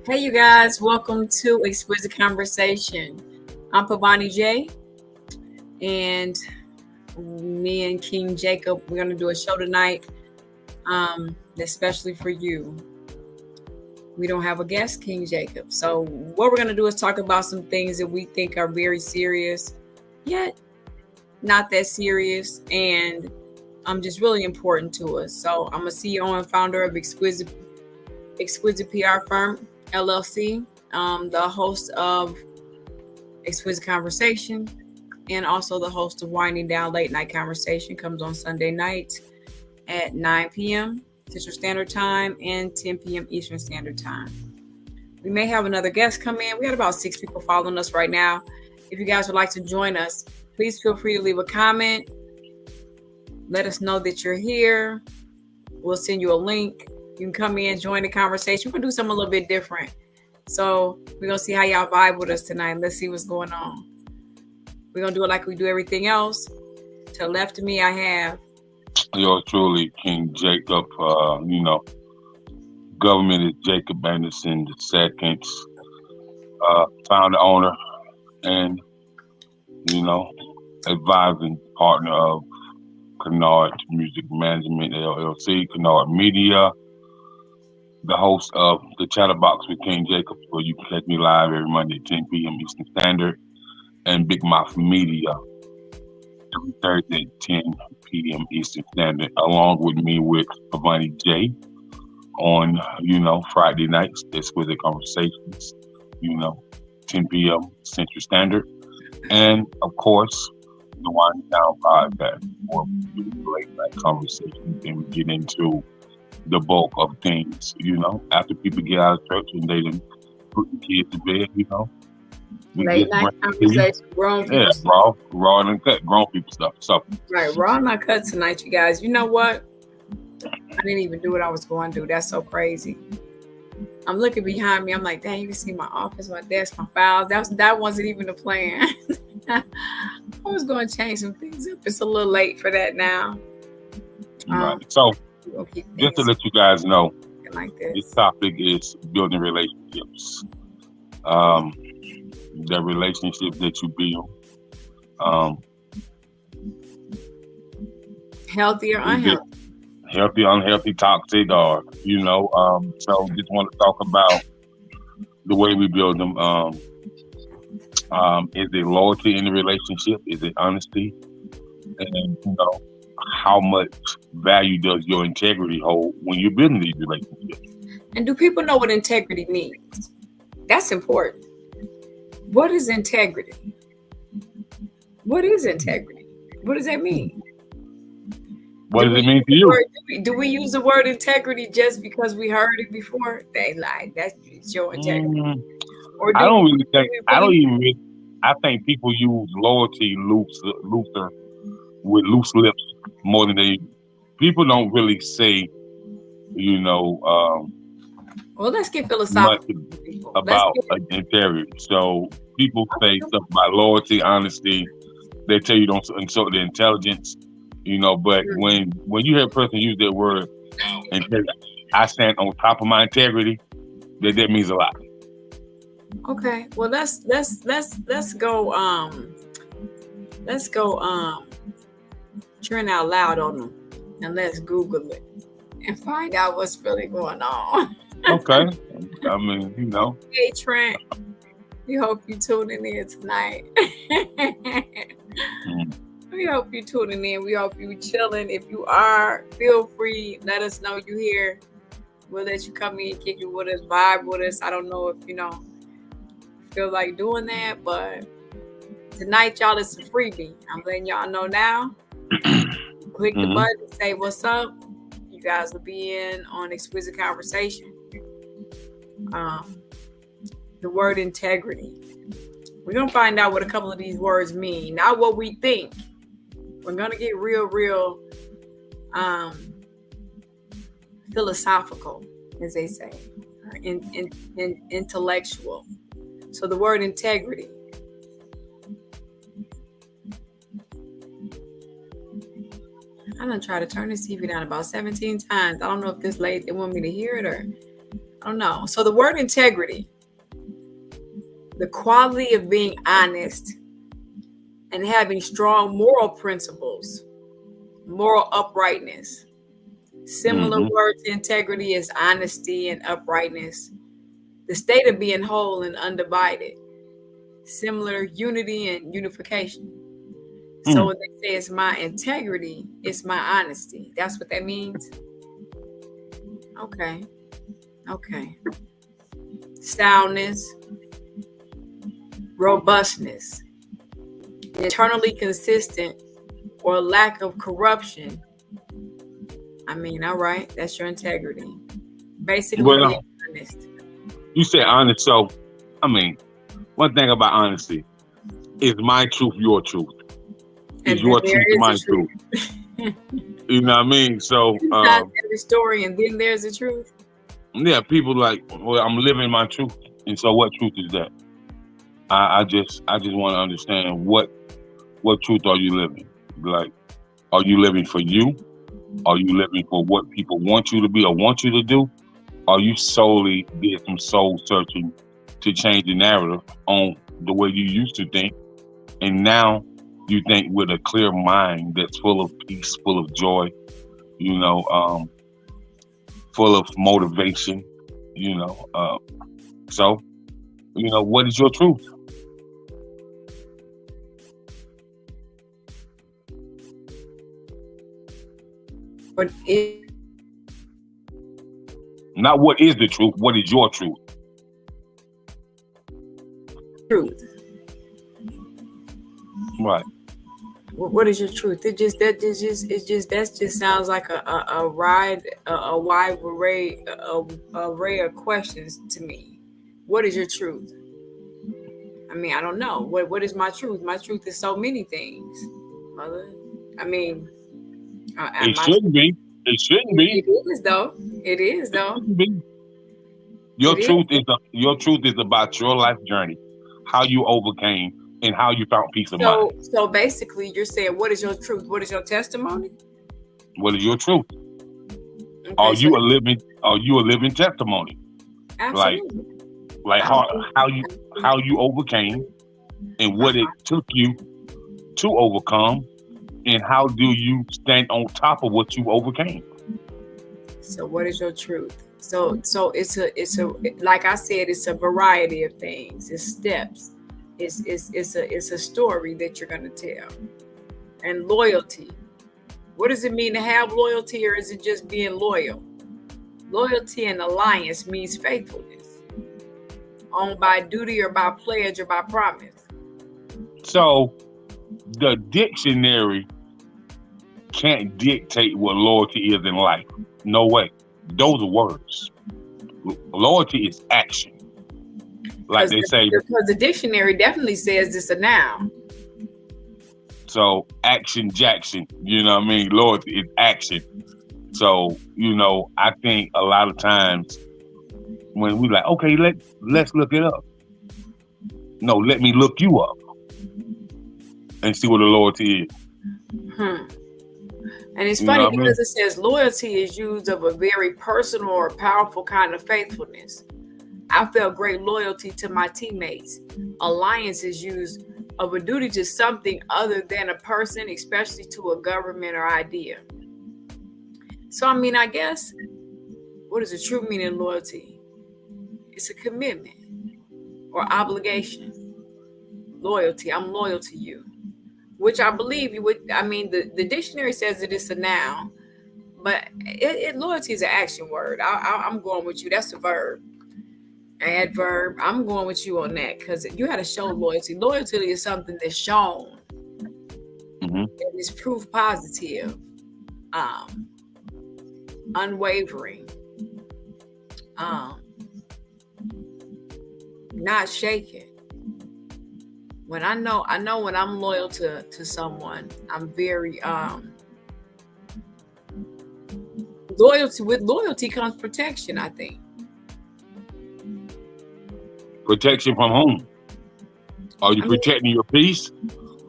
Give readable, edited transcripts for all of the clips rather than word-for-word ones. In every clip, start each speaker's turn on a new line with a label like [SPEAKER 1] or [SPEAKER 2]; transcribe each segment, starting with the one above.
[SPEAKER 1] Hey, you guys, welcome to Exquisite Conversation. I'm Pavani J, and me and King Jacob, we're going to do a show tonight, especially for you. We don't have a guest, King Jacob. So, what we're going to do is talk about some things that we think are very serious, yet not that serious, and just really important to us. So, I'm a CEO and founder of Exquisite PR firm, LLC, the host of Exquisite Conversation, and also the host of Winding Down Late Night Conversation. Comes on Sunday nights at 9 p.m. Central Standard Time and 10 p.m. Eastern Standard Time. We may have another guest come in. We got about 6 people following us right now. If you guys would like to join us, please feel free to leave a comment. Let us know that you're here. We'll send you a link. You can come in, join the conversation. We're going to do something a little bit different. So we're going to see how y'all vibe with us tonight. Let's see what's going on. We're going to do it like we do everything else. To the left of me, I have...
[SPEAKER 2] Yours truly, King Jacob. Government is Jacob Anderson II, founder, owner, and, advising partner of Kennard Music Management, LLC, Kennard Media, the host of the Chatterbox with King Jacob, where you can catch me live every Monday at 10 p.m. Eastern Standard, and Big Mouth Media every Thursday at 10 p.m. Eastern Standard, along with me with Pavani J on, Friday nights, Exquisite Conversations, 10 p.m. Central Standard, and of course, the Winding Down podcast, where we do late night conversations and we get into the bulk of things, after people get out of church and they done put the kids to bed,
[SPEAKER 1] late night conversation, grown people.
[SPEAKER 2] Yeah, raw and uncut, grown people stuff. So
[SPEAKER 1] right, raw and uncut tonight, you guys. You know what? I didn't even do what I was going to do. That's so crazy. I'm looking behind me. I'm like, dang, you can see my office, my desk, my files. That wasn't even the plan. I was going to change some things up. It's a little late for that now.
[SPEAKER 2] Right. So just to let you guys know,
[SPEAKER 1] like
[SPEAKER 2] this topic is building relationships. The relationship that you build,
[SPEAKER 1] healthy or unhealthy.
[SPEAKER 2] Healthy, unhealthy, toxic, or so just want to talk about the way we build them. Is it loyalty in the relationship? Is it honesty? And how much value does your integrity hold when you're building these relationships?
[SPEAKER 1] And do people know what integrity means? That's important. What is integrity? What is integrity? What does that mean?
[SPEAKER 2] What does it mean to you?
[SPEAKER 1] Do we use the word integrity just because we heard it before? They like that's your integrity. Or
[SPEAKER 2] I don't really think. I think people use loyalty looser with loose lips more than they. People don't really say,
[SPEAKER 1] well, let's get philosophical
[SPEAKER 2] about integrity. So people say stuff about loyalty, honesty. They tell you don't insult their intelligence. But when you hear a person use that word, I stand on top of my integrity, that means a lot.
[SPEAKER 1] Okay, well let's go turn out loud on them and let's Google it and find out what's really going on.
[SPEAKER 2] Okay, I mean,
[SPEAKER 1] Hey Trent, we hope you tuning in tonight. We hope you tuning in. We hope you chilling. If you are, feel free. Let us know you here. We'll let you come in, kick it with us, vibe with us. I don't know if feel like doing that, but tonight, y'all, it's a freebie. I'm letting y'all know now. Click the button, say what's up. You guys will be in on Exquisite Conversation. The word integrity. We're gonna find out what a couple of these words mean, not what we think. We're gonna get real philosophical, as they say, intellectual. So the word integrity. I'm gonna try to turn this TV down about 17 times. I don't know if this lady they want me to hear it or I don't know. So the word integrity, the quality of being honest and having strong moral principles, moral uprightness. Similar
[SPEAKER 2] Mm-hmm.
[SPEAKER 1] word to integrity is honesty and uprightness. The state of being whole and undivided. Similar unity and unification. So
[SPEAKER 2] Mm.
[SPEAKER 1] when they say it's my integrity, it's my honesty. That's what that means. Okay. Okay. Soundness, robustness, internally consistent, or lack of corruption. I mean, all right, that's your integrity. Basically being
[SPEAKER 2] Well,
[SPEAKER 1] honest.
[SPEAKER 2] you said honest, so I mean, one thing about honesty is my truth your truth. Is
[SPEAKER 1] And then
[SPEAKER 2] your
[SPEAKER 1] there
[SPEAKER 2] truth
[SPEAKER 1] is
[SPEAKER 2] my
[SPEAKER 1] the
[SPEAKER 2] truth?
[SPEAKER 1] truth.
[SPEAKER 2] You know what I mean? So,
[SPEAKER 1] It's not every story, and then there's the truth.
[SPEAKER 2] yeah, people like, well, I'm living my truth, and so what truth is that? I just want to understand what truth are you living? Like, are you living for you? Are you living for what people want you to be or want you to do? Are you solely did some soul searching to change the narrative on the way you used to think, and now you think with a clear mind that's full of peace, full of joy, you know, full of motivation, you know. So, what is your truth?
[SPEAKER 1] But it's
[SPEAKER 2] Not what is the truth. What is your truth?
[SPEAKER 1] truth.
[SPEAKER 2] Right.
[SPEAKER 1] What is your truth? That just sounds like a wide array of questions to me. What is your truth? I mean, I don't know. What is my truth? My truth is so many things, mother. I mean,
[SPEAKER 2] It
[SPEAKER 1] my
[SPEAKER 2] shouldn't be. It shouldn't be.
[SPEAKER 1] it is though. It is
[SPEAKER 2] It
[SPEAKER 1] though.
[SPEAKER 2] shouldn't be. Your
[SPEAKER 1] It is.
[SPEAKER 2] truth is about your life journey, how you overcame, and how you found peace of mind.
[SPEAKER 1] So basically, you're saying, what is your truth? What is your testimony?
[SPEAKER 2] What is your truth?
[SPEAKER 1] Okay,
[SPEAKER 2] Are
[SPEAKER 1] so
[SPEAKER 2] you a living testimony? Like
[SPEAKER 1] absolutely.
[SPEAKER 2] like how you overcame and what it took you to overcome, and how do you stand on top of what you overcame?
[SPEAKER 1] So what is your truth? So it's a like I said, it's a variety of things. It's steps. It's a story that you're gonna tell. And loyalty. What does it mean to have loyalty, or is it just being loyal? Loyalty and alliance means faithfulness, owned by duty or by pledge or by promise.
[SPEAKER 2] So the dictionary can't dictate what loyalty is in life. No way. Those are words. Loyalty is action. Like they say,
[SPEAKER 1] Because the dictionary definitely says it's a noun.
[SPEAKER 2] so action Jackson, you know what I mean? Loyalty is action. So, I think a lot of times when we like, okay, let's look it up. No, let me look you up and see what the loyalty is.
[SPEAKER 1] And it's funny because it says loyalty is used of a very personal or powerful kind of faithfulness. I felt great loyalty to my teammates. Alliance is used of a duty to something other than a person, especially to a government or idea. So, I mean, I guess, what is the true meaning of loyalty? It's a commitment or obligation. Loyalty, I'm loyal to you. Which I believe you would. I mean, the dictionary says that it's a noun, but loyalty is an action word. I'm going with you. That's a verb, adverb. I'm going with you on that because you had to show loyalty. Loyalty is something that's shown. It is proof positive, unwavering, not shaken. When I know when I'm loyal to someone, I'm very loyalty. With loyalty comes protection, I think.
[SPEAKER 2] Protection from whom? Are you protecting your peace?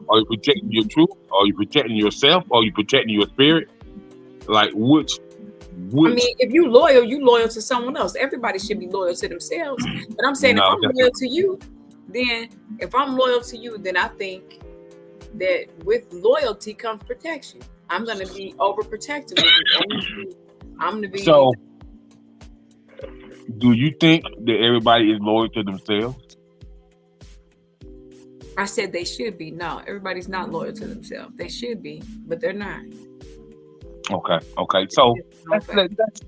[SPEAKER 2] Are you protecting your truth? Are you protecting yourself? Are you protecting your spirit? Like, which
[SPEAKER 1] I
[SPEAKER 2] Which
[SPEAKER 1] mean, if you loyal to someone else. Everybody should be loyal to themselves. But I'm saying if
[SPEAKER 2] no,
[SPEAKER 1] I'm loyal to you, then if I'm loyal to you, then I think that with loyalty comes protection. I'm gonna be overprotective with you. I'm gonna be.
[SPEAKER 2] so do you think that everybody is loyal to themselves?
[SPEAKER 1] I said they should be. No, everybody's not loyal to themselves. They should be, but they're not.
[SPEAKER 2] Okay. So let's let, let's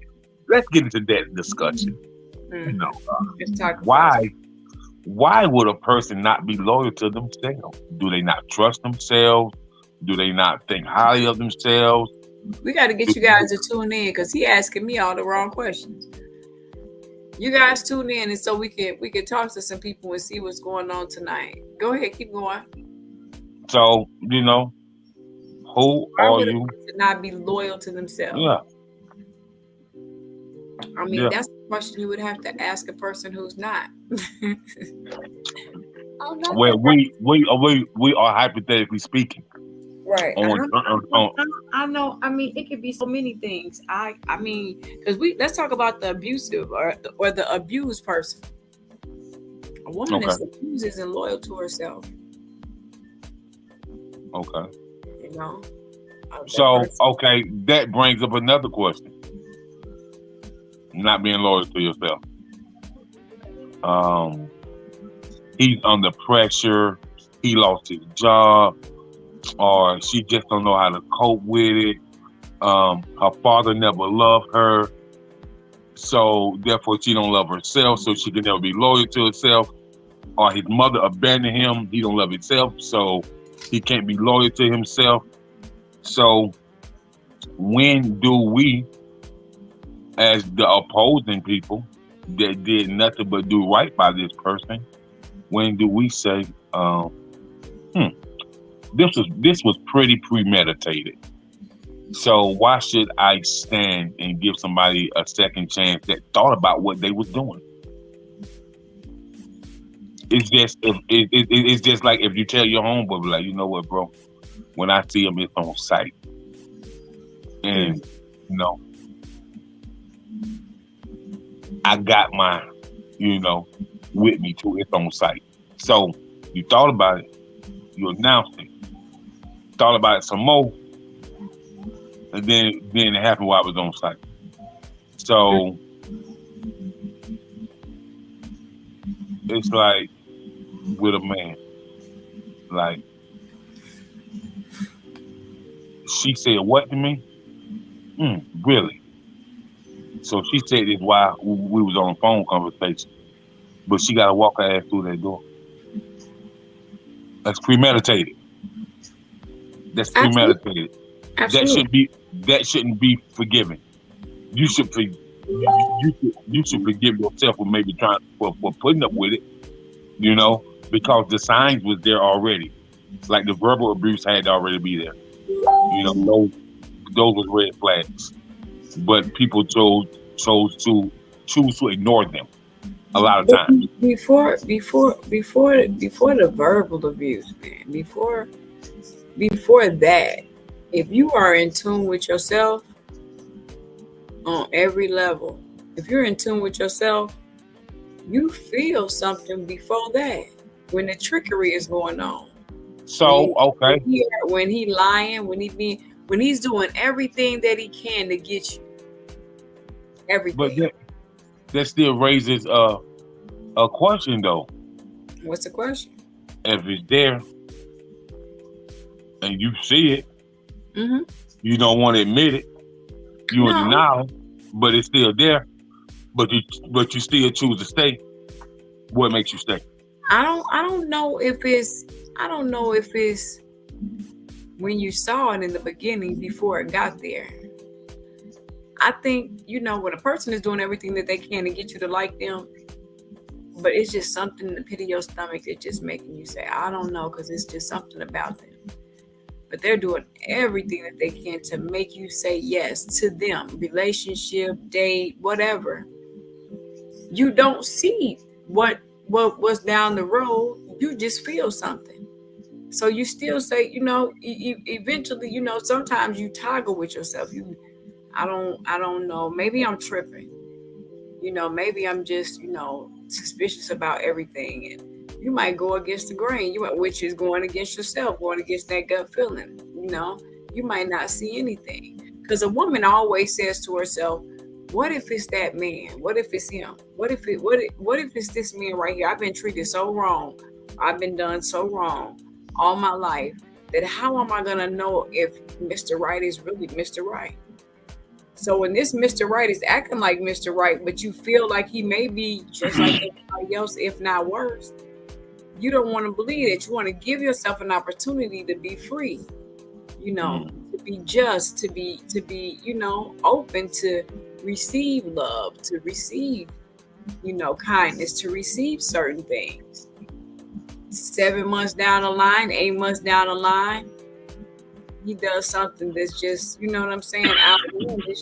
[SPEAKER 2] let's get into that discussion. You know,
[SPEAKER 1] Let's talk about it.
[SPEAKER 2] why would a person not be loyal to themselves? Do they not trust themselves? Do they not think highly of themselves?
[SPEAKER 1] We got to get you guys to tune in because he asking me all the wrong questions. You guys tune in, and so we can talk to some people and see what's going on tonight. Go ahead, keep going.
[SPEAKER 2] So, you know, who
[SPEAKER 1] Why
[SPEAKER 2] are
[SPEAKER 1] would a
[SPEAKER 2] you?
[SPEAKER 1] person not be loyal to themselves?
[SPEAKER 2] Yeah,
[SPEAKER 1] I mean,
[SPEAKER 2] yeah.
[SPEAKER 1] that's a question you would have to ask a person who's not. I'm not
[SPEAKER 2] Well,
[SPEAKER 1] that person.
[SPEAKER 2] we are hypothetically speaking
[SPEAKER 1] Right.
[SPEAKER 2] on,
[SPEAKER 1] I know. I mean, it could be so many things. I mean, because let's talk about the abusive or the abused person. A woman
[SPEAKER 2] okay,
[SPEAKER 1] that's abused isn't loyal to herself.
[SPEAKER 2] okay.
[SPEAKER 1] You know. That
[SPEAKER 2] So,
[SPEAKER 1] person.
[SPEAKER 2] okay, that brings up another question. Not being loyal to yourself. Um, he's under pressure. He lost his job, or she just don't know how to cope with it. Her father never loved her, so therefore she don't love herself, so she can never be loyal to herself. Or his mother abandoned him. He don't love himself, so he can't be loyal to himself. So when do we, as the opposing people that did nothing but do right by this person, when do we say, this was pretty premeditated? So why should I stand and give somebody a second chance that thought about what they was doing? It's just like if you tell your homeboy, like, you know what, bro, when I see him, it's on sight, and you know, I got mine, you know, with me too. It's on sight. So you thought about it, you announced it, thought about it some more, and then it happened while I was on site. So it's like with a man, like she said what to me? Really? So she said this while we was on a phone conversation, but she got to walk her ass through that door. That's premeditated. That's premeditated.
[SPEAKER 1] Absolutely.
[SPEAKER 2] That shouldn't be forgiven. You should you should forgive yourself for maybe trying for putting up with it, you know, because the signs was there already. Like the verbal abuse had to already be there. You know, those was red flags. But people chose to ignore them a lot of times.
[SPEAKER 1] Before the verbal abuse, man. Before that, if you are in tune with yourself on every level, if you're in tune with yourself, you feel something before that when the trickery is going on.
[SPEAKER 2] So okay,
[SPEAKER 1] When he lying, when he's doing everything that he can to get you,
[SPEAKER 2] but
[SPEAKER 1] everything.
[SPEAKER 2] that still raises a question though.
[SPEAKER 1] What's the question?
[SPEAKER 2] If it's there and you see it,
[SPEAKER 1] Mm-hmm.
[SPEAKER 2] you don't want to admit it, you in
[SPEAKER 1] No,
[SPEAKER 2] denial, but it's still there. But you still choose to stay. What makes you stay?
[SPEAKER 1] I don't know if it's when you saw it in the beginning before it got there. I think, when a person is doing everything that they can to get you to like them, but it's just something in the pit of your stomach that's just making you say, I don't know, because it's just something about them. But they're doing everything that they can to make you say yes to them, relationship, date, whatever. You don't see what's down the road. You just feel something. So you still say, eventually, sometimes you toggle with yourself. I don't know. Maybe I'm tripping. Maybe I'm just, suspicious about everything. And you might go against the grain, which is going against yourself, going against that gut feeling. You know, you might not see anything. Because a woman always says to herself, what if it's that man? What if it's him? What if it's this man right here? I've been treated so wrong. I've been done so wrong all my life that how am I gonna know if Mr. Right is really Mr. Right? So when this Mr. Right is acting like Mr. Right, but you feel like he may be just like everybody else, if not worse, you don't want to believe that. You want to give yourself an opportunity to be free, to be just, to be, open to receive love, to receive, kindness, to receive certain things. 7 months down the line, 8 months down the line, he does something that's just, you know what I'm saying, outlandish.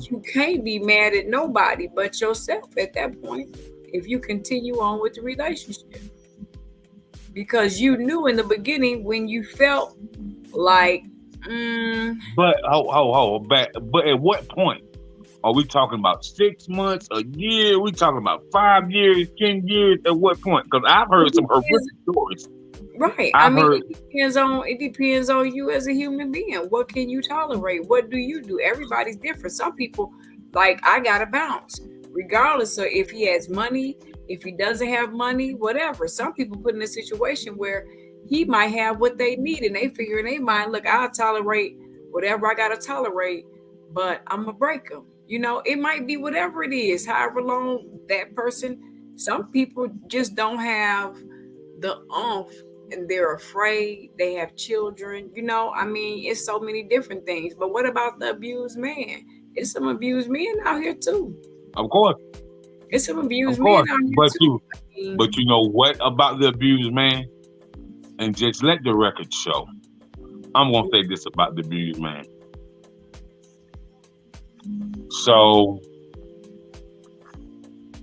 [SPEAKER 1] You can't be mad at nobody but yourself at that point if you continue on with the relationship. Because you knew in the beginning when you felt like,
[SPEAKER 2] But at what point? Are we talking about 6 months, a year? We talking about 5 years, 10 years? At what point? Because I've heard some horrific stories.
[SPEAKER 1] Right. It depends on you as a human being. What can you tolerate? What do you do? Everybody's different. Some people, like, I gotta bounce, regardless of if he has money, if he doesn't have money, whatever. Some people put in a situation where he might have what they need, and they figure in their mind, look, I'll tolerate whatever I gotta tolerate, but I'm gonna break him. It might be whatever it is, however long that person. Some people just don't have the oomph, and they're afraid. They have children. It's so many different things. But what about the abused man? It's some abused men out here too.
[SPEAKER 2] Of course.
[SPEAKER 1] It's some abused men out here too.
[SPEAKER 2] But you know what about the abused man? And just let the record show. I'm gonna say this about the abused man. So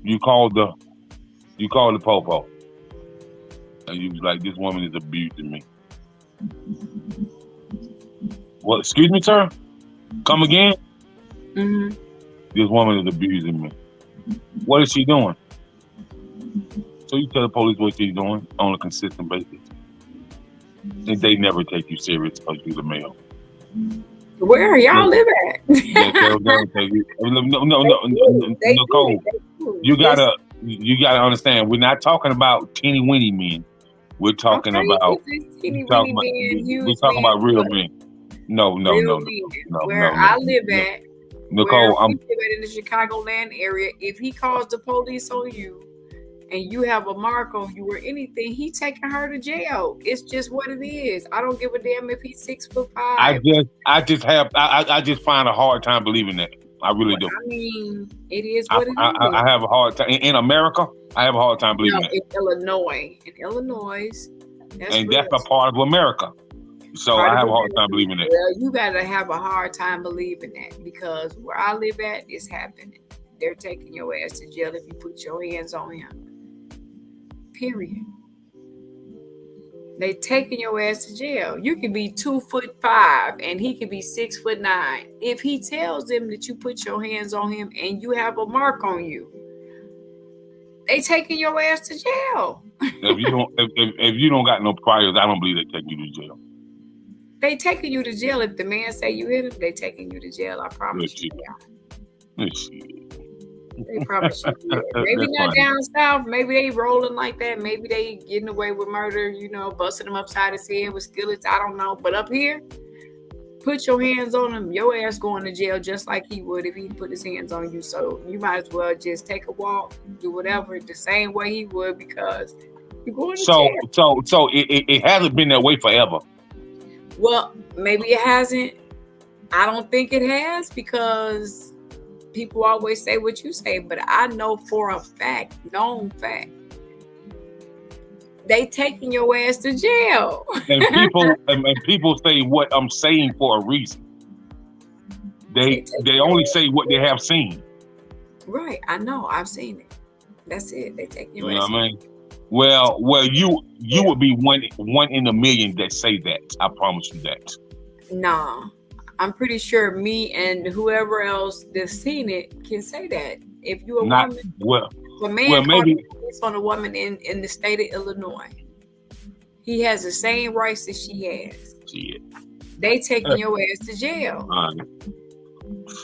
[SPEAKER 2] you called the popo, and you was like, "This woman is abusing me." Well, excuse me, sir. Come again?
[SPEAKER 1] Mm-hmm.
[SPEAKER 2] This woman is abusing me. What is she doing? So you tell the police what she's doing on a consistent basis, and they never take you serious because you're the male.
[SPEAKER 1] Where y'all live at?
[SPEAKER 2] Nicole, you gotta understand. We're not talking about teeny weeny men. We're talking about real men. No.
[SPEAKER 1] Where I live at,
[SPEAKER 2] Nicole,
[SPEAKER 1] I'm in the Chicagoland area. If he calls the police on you and you have a mark on you or anything, he taking her to jail. It's just what it is. I don't give a damn if he's 6'5".
[SPEAKER 2] I just find a hard time believing that. I really do.
[SPEAKER 1] It is what it is.
[SPEAKER 2] I have a hard time in America. I have a hard time believing that.
[SPEAKER 1] In Illinois,
[SPEAKER 2] that's a part of America. So I have a hard time believing that.
[SPEAKER 1] Well, you gotta have a hard time believing that, because where I live at, it's happening. They're taking your ass to jail if you put your hands on him. Period. They taking your ass to jail. You can be 2'5" and he can be 6'9". If he tells them that you put your hands on him and you have a mark on you, they taking your ass to jail.
[SPEAKER 2] if you don't got no priors, I don't believe they take you to jail.
[SPEAKER 1] They taking you to jail if the man say you hit him. They taking you to jail. I promise you. They promise you. Maybe not down south. Maybe they rolling like that. Maybe they getting away with murder. Busting them upside his head with skillets. I don't know. But up here, put your hands on him. Your ass going to jail just like he would if he put his hands on you. So you might as well just take a walk, do whatever the same way he would, because you're going to jail.
[SPEAKER 2] So it hasn't been that way forever.
[SPEAKER 1] Well, maybe it hasn't. I don't think it has, because people always say what you say, but I know for a fact, known fact, they taking your ass to jail.
[SPEAKER 2] And people say what I'm saying for a reason. They only say what they have seen.
[SPEAKER 1] Right, I know. I've seen it. That's it. They take your ass.
[SPEAKER 2] You know what I mean? Well, you would be one in a million that say that. I promise you that.
[SPEAKER 1] No, I'm pretty sure me and whoever else that's seen it can say that. If you're a
[SPEAKER 2] Not
[SPEAKER 1] woman,
[SPEAKER 2] well.
[SPEAKER 1] if a man
[SPEAKER 2] Well,
[SPEAKER 1] calls
[SPEAKER 2] maybe.
[SPEAKER 1] the police on a woman in the state of Illinois, he has the same rights that she has.
[SPEAKER 2] Shit.
[SPEAKER 1] They taking your ass to jail.
[SPEAKER 2] Fine.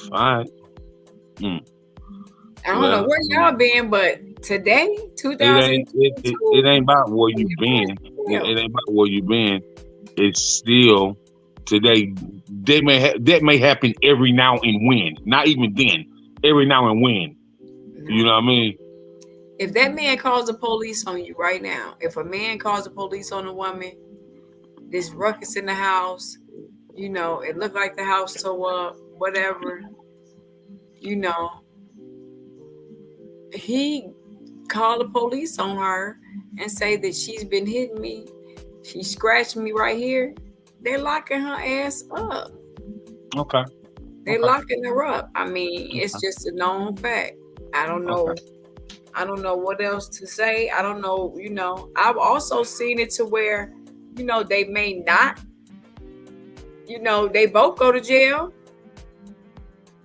[SPEAKER 2] Fine.
[SPEAKER 1] I don't know where y'all been, but today,
[SPEAKER 2] It
[SPEAKER 1] 2022,
[SPEAKER 2] ain't about where you been. It ain't about where you been. It's still today. That may happen every now and when. Not even then. Every now and when. You know what I mean?
[SPEAKER 1] If that man calls the police on you right now, if a man calls the police on a woman, this ruckus in the house, it looked like the house tore up, whatever, he called the police on her and say that she's been hitting me, she scratched me right here, they're locking her ass up.
[SPEAKER 2] Okay.
[SPEAKER 1] They're locking her up. I mean, it's just a known fact. I don't know.
[SPEAKER 2] Okay.
[SPEAKER 1] I don't know what else to say. I don't know, I've also seen it to where, they may not, they both go to jail.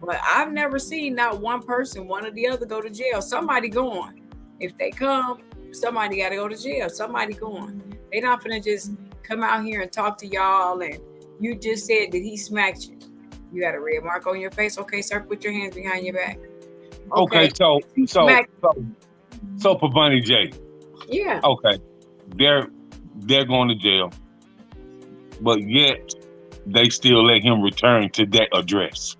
[SPEAKER 1] But I've never seen not one person, one or the other, go to jail. Somebody going. If they come, somebody got to go to jail. Somebody going. They're not going to just come out here and talk to y'all and you just said that he smacked you. You got a red mark on your face. Okay, sir, put your hands behind your back.
[SPEAKER 2] Okay, so Pavani J.
[SPEAKER 1] Yeah.
[SPEAKER 2] Okay. They're going to jail. But yet they still let him return to that address.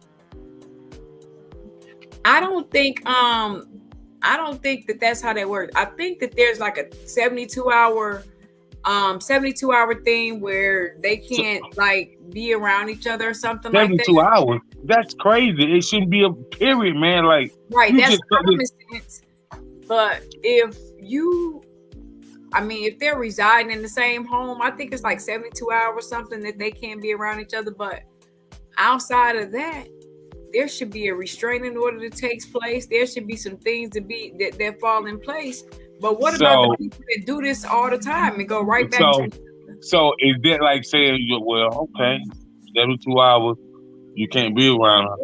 [SPEAKER 1] I don't think that that's how that works. I think that there's like a 72 hour thing where they can't be around each other or something like that.
[SPEAKER 2] 72 hours? That's crazy. It shouldn't be a period, man. Like,
[SPEAKER 1] right, that's common sense. But if they're residing in the same home, I think it's like 72 hours something that they can't be around each other. But outside of that, there should be a restraining order that takes place. There should be some things that fall in place. But what about the people that do this all the time and go right back to
[SPEAKER 2] So is that like saying, well, okay, 72 hours, you can't be around her.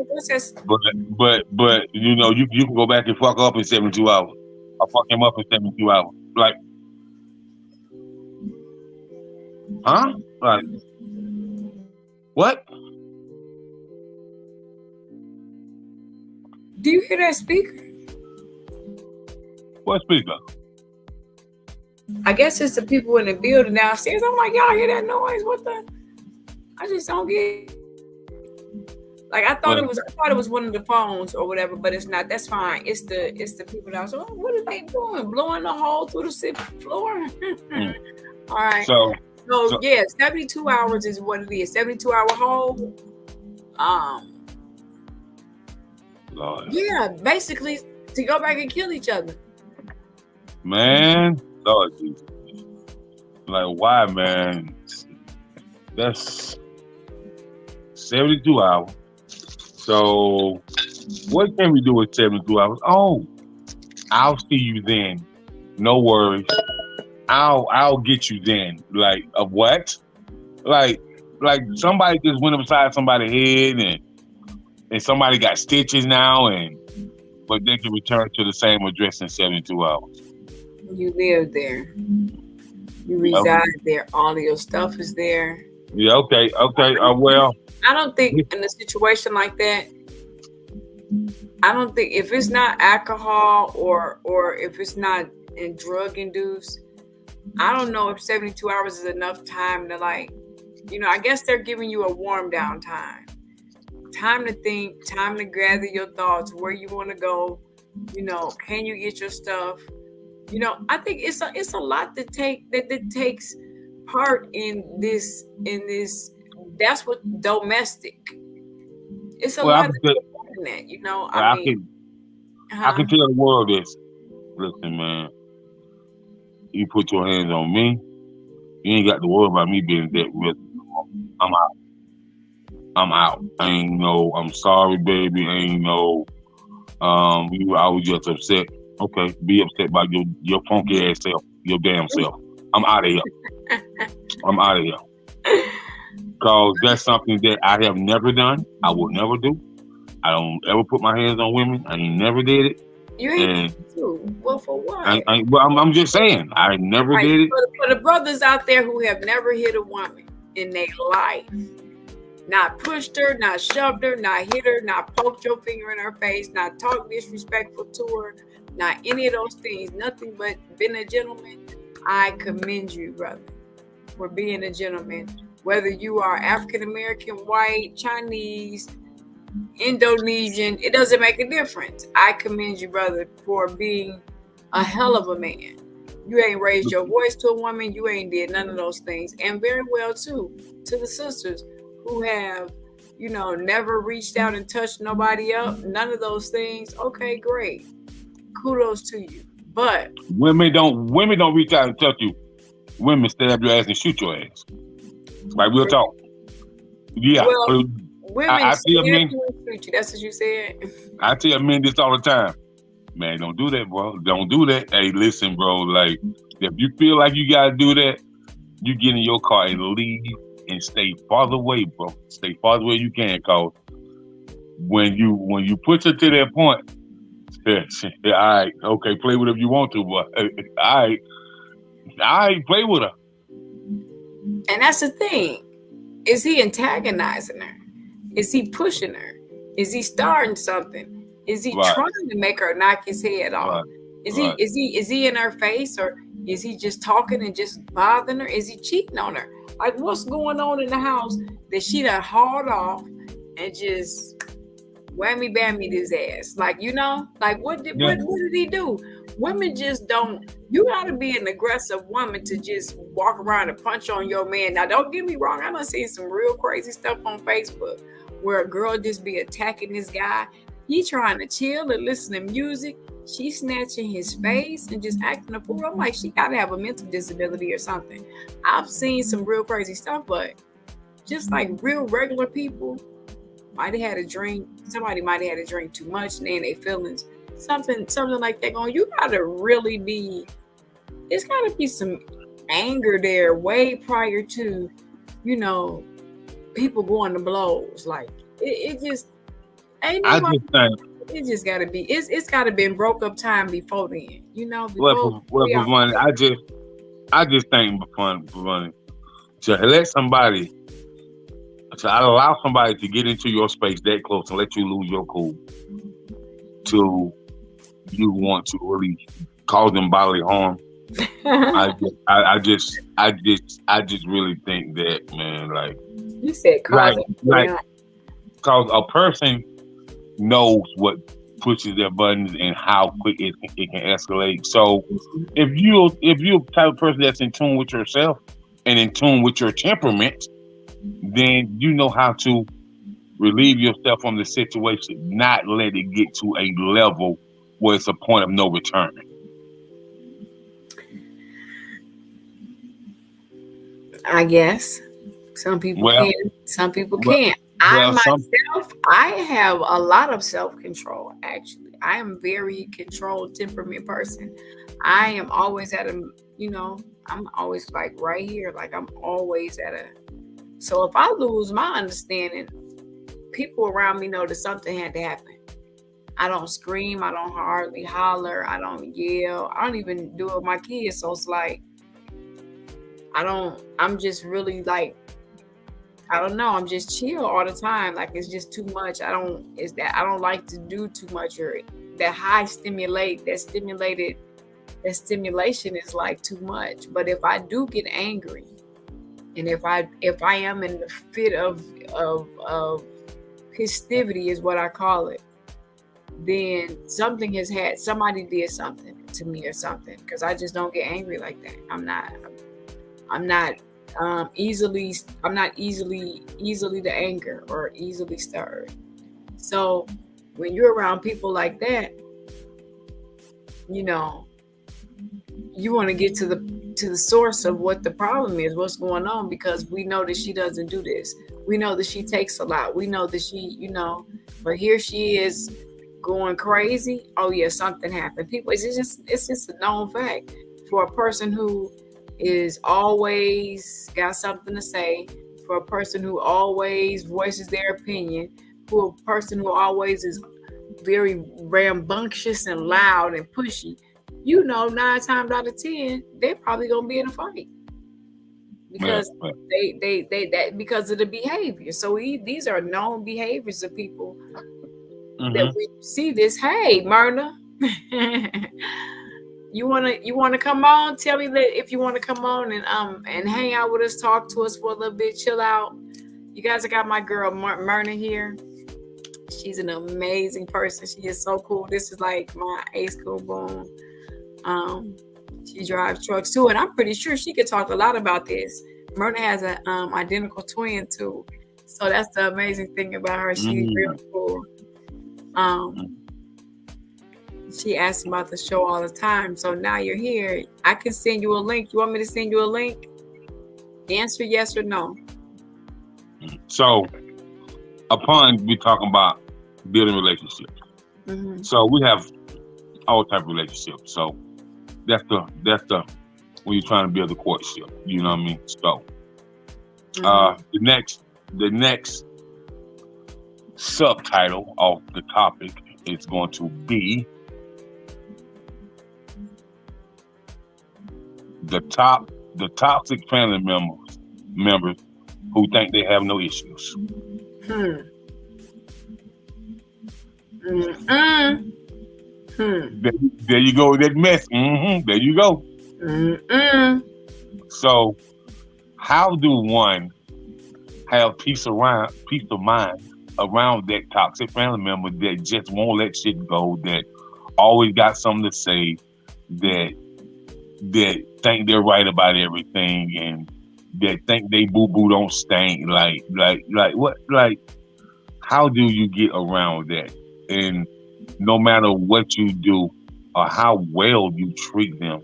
[SPEAKER 2] But you can go back and fuck up in 72 hours. Or fuck him up in 72 hours. Like, huh? Like, what?
[SPEAKER 1] Do you hear that speaker?
[SPEAKER 2] What speaker?
[SPEAKER 1] I guess it's the people in the building downstairs. I'm like, y'all hear that noise? What the? I just don't get it. Like I thought it was one of the phones or whatever, but it's not. That's fine. It's the people downstairs. Oh, what are they doing? Blowing a hole through the floor? All right. So yeah, 72 hours is what it is. 72 hour hole.
[SPEAKER 2] Lord.
[SPEAKER 1] Yeah, basically to go back and kill each other.
[SPEAKER 2] Man, Lord Jesus. Like, why, man? That's 72 hours. So, what can we do with 72 hours? Oh, I'll see you then. No worries. I'll get you then. Like, of what? Like somebody just went upside somebody's head and somebody got stitches now, but they can return to the same address in 72 hours.
[SPEAKER 1] You live there. You reside there. All of your stuff is there.
[SPEAKER 2] Yeah, okay. Well,
[SPEAKER 1] I don't think in a situation like that, I don't think if it's not alcohol or if it's not in drug induced, I don't know if 72 hours is enough time to I guess they're giving you a warm down time. Time to think, time to gather your thoughts, where you want to go, can you get your stuff? I think it's a lot that takes part in this. That's what domestic. It's a lot in that,
[SPEAKER 2] I can tell the world this. Listen, man, you put your hands on me, you ain't got to worry about me being that with. I'm out. I ain't no, I'm sorry, baby. I ain't no, I was just upset. Okay, be upset about your funky ass self, your damn self. I'm out of here. Because that's something that I have never done. I will never do. I don't ever put my hands on women. I ain't never did it.
[SPEAKER 1] You ain't
[SPEAKER 2] And
[SPEAKER 1] got to. Well, for what?
[SPEAKER 2] I'm just saying, I never
[SPEAKER 1] Right.
[SPEAKER 2] did it.
[SPEAKER 1] For the brothers out there who have never hit a woman in their life, not pushed her, not shoved her, not hit her, not poked your finger in her face, not talked disrespectful to her, not any of those things, nothing but been a gentleman, I commend you, brother, for being a gentleman. Whether you are African American, white, Chinese, Indonesian, it doesn't make a difference. I commend you, brother, for being a hell of a man. You ain't raised your voice to a woman. You ain't did none of those things. And very well, too, to the sisters who have, never reached out and touched nobody up. None of those things. Okay, great. Kudos to you. But
[SPEAKER 2] women don't reach out and touch you. Women stab your ass and shoot your ass. Like, we'll talk. Yeah.
[SPEAKER 1] Well, women
[SPEAKER 2] I see men.
[SPEAKER 1] Shoot you. That's what you said.
[SPEAKER 2] I tell men this all the time. Man, don't do that, bro. Don't do that. Hey, listen, bro. Like, if you feel like you gotta do that, you get in your car and leave and stay farther away, bro. Stay farther away you can, cause when you push her to that point, all right, okay, play with her if you want to, but all right, play with her.
[SPEAKER 1] And that's the thing. Is he antagonizing her? Is he pushing her? Is he starting something? Is he trying to make her knock his head off? Is he in her face, or is he just talking and just bothering her? Is he cheating on her? Like, what's going on in the house that she done hauled off and just whammy bammy his ass? Like, what did he do? Women just don't. You gotta be an aggressive woman to just walk around and punch on your man. Now, don't get me wrong. I done seen some real crazy stuff on Facebook where a girl just be attacking this guy. He trying to chill and listen to music. She snatching his face and just acting a fool. I'm like, she gotta have a mental disability or something. I've seen some real crazy stuff, but just like real regular people might have had a drink. Somebody might have had a drink too much, and then their feelings, something like that going. You gotta really be. There's gotta be some anger there way prior to, people going to blows. Like it just. Ain't nobody, it just gotta be. It's gotta been broke up time before then.
[SPEAKER 2] For money, I just think for money to let somebody to allow somebody to get into your space that close and let you lose your cool to you want to really cause them bodily harm. I just really think that, man. Like
[SPEAKER 1] you said, cause
[SPEAKER 2] a person knows what pushes their buttons and how quick it can escalate. So if you're the type of person that's in tune with yourself and in tune with your temperament, then you know how to relieve yourself from the situation, not let it get to a level where it's a point of no return.
[SPEAKER 1] I guess some people can, some people can't. I have a lot of self-control, actually. I am very controlled temperament person. I am always at a, I'm always like right here. Like I'm always so if I lose my understanding, people around me know that something had to happen. I don't scream. I don't hardly holler. I don't yell. I don't even do it with my kids. So it's like, I'm just really like, I don't know. I'm just chill all the time. Like it's just too much. I don't like to do too much, or that stimulation is like too much. But if I do get angry, and if I am in the fit of festivity is what I call it, then somebody did something to me or something, because I just don't get angry like that. I'm not easily to anger or easily stirred. So when you're around people like that, you want to get to the source of what the problem is, what's going on, because we know that she doesn't do this. We know that she takes a lot. We know that she, but here she is going crazy. Oh yeah, something happened. People, it's just a known fact for a person who is always got something to say, for a person who always voices their opinion, who a person who always is very rambunctious and loud and pushy, 9 times out of 10, they're probably gonna be in a fight because because of the behavior. So these are known behaviors of people that we see this. Hey, Myrna, you wanna come on? Tell me if you want to come on and hang out with us, talk to us for a little bit, chill out. You guys, I got my girl Myrna here. She's an amazing person. She is so cool. This is like my ace cool boom. She drives trucks too, and I'm pretty sure she could talk a lot about this. Myrna has an identical twin too, so that's the amazing thing about her. She's real cool. She asks about the show all the time, so now you're here. I can send you a link. You want me to send you a link? Answer yes or no.
[SPEAKER 2] So, upon we talking about building relationships, so we have all type of relationships. So that's the when you're trying to build a courtship. You know what I mean? So the next subtitle of the topic is going to be the toxic family members who think they have no issues. There you go, that mess. There you go. So, how do one have peace of mind around that toxic family member that just won't let shit go, that always got something to say, that think they're right about everything, and that think they boo-boo don't stink? Like what? Like, how do you get around that? And no matter what you do or how well you treat them,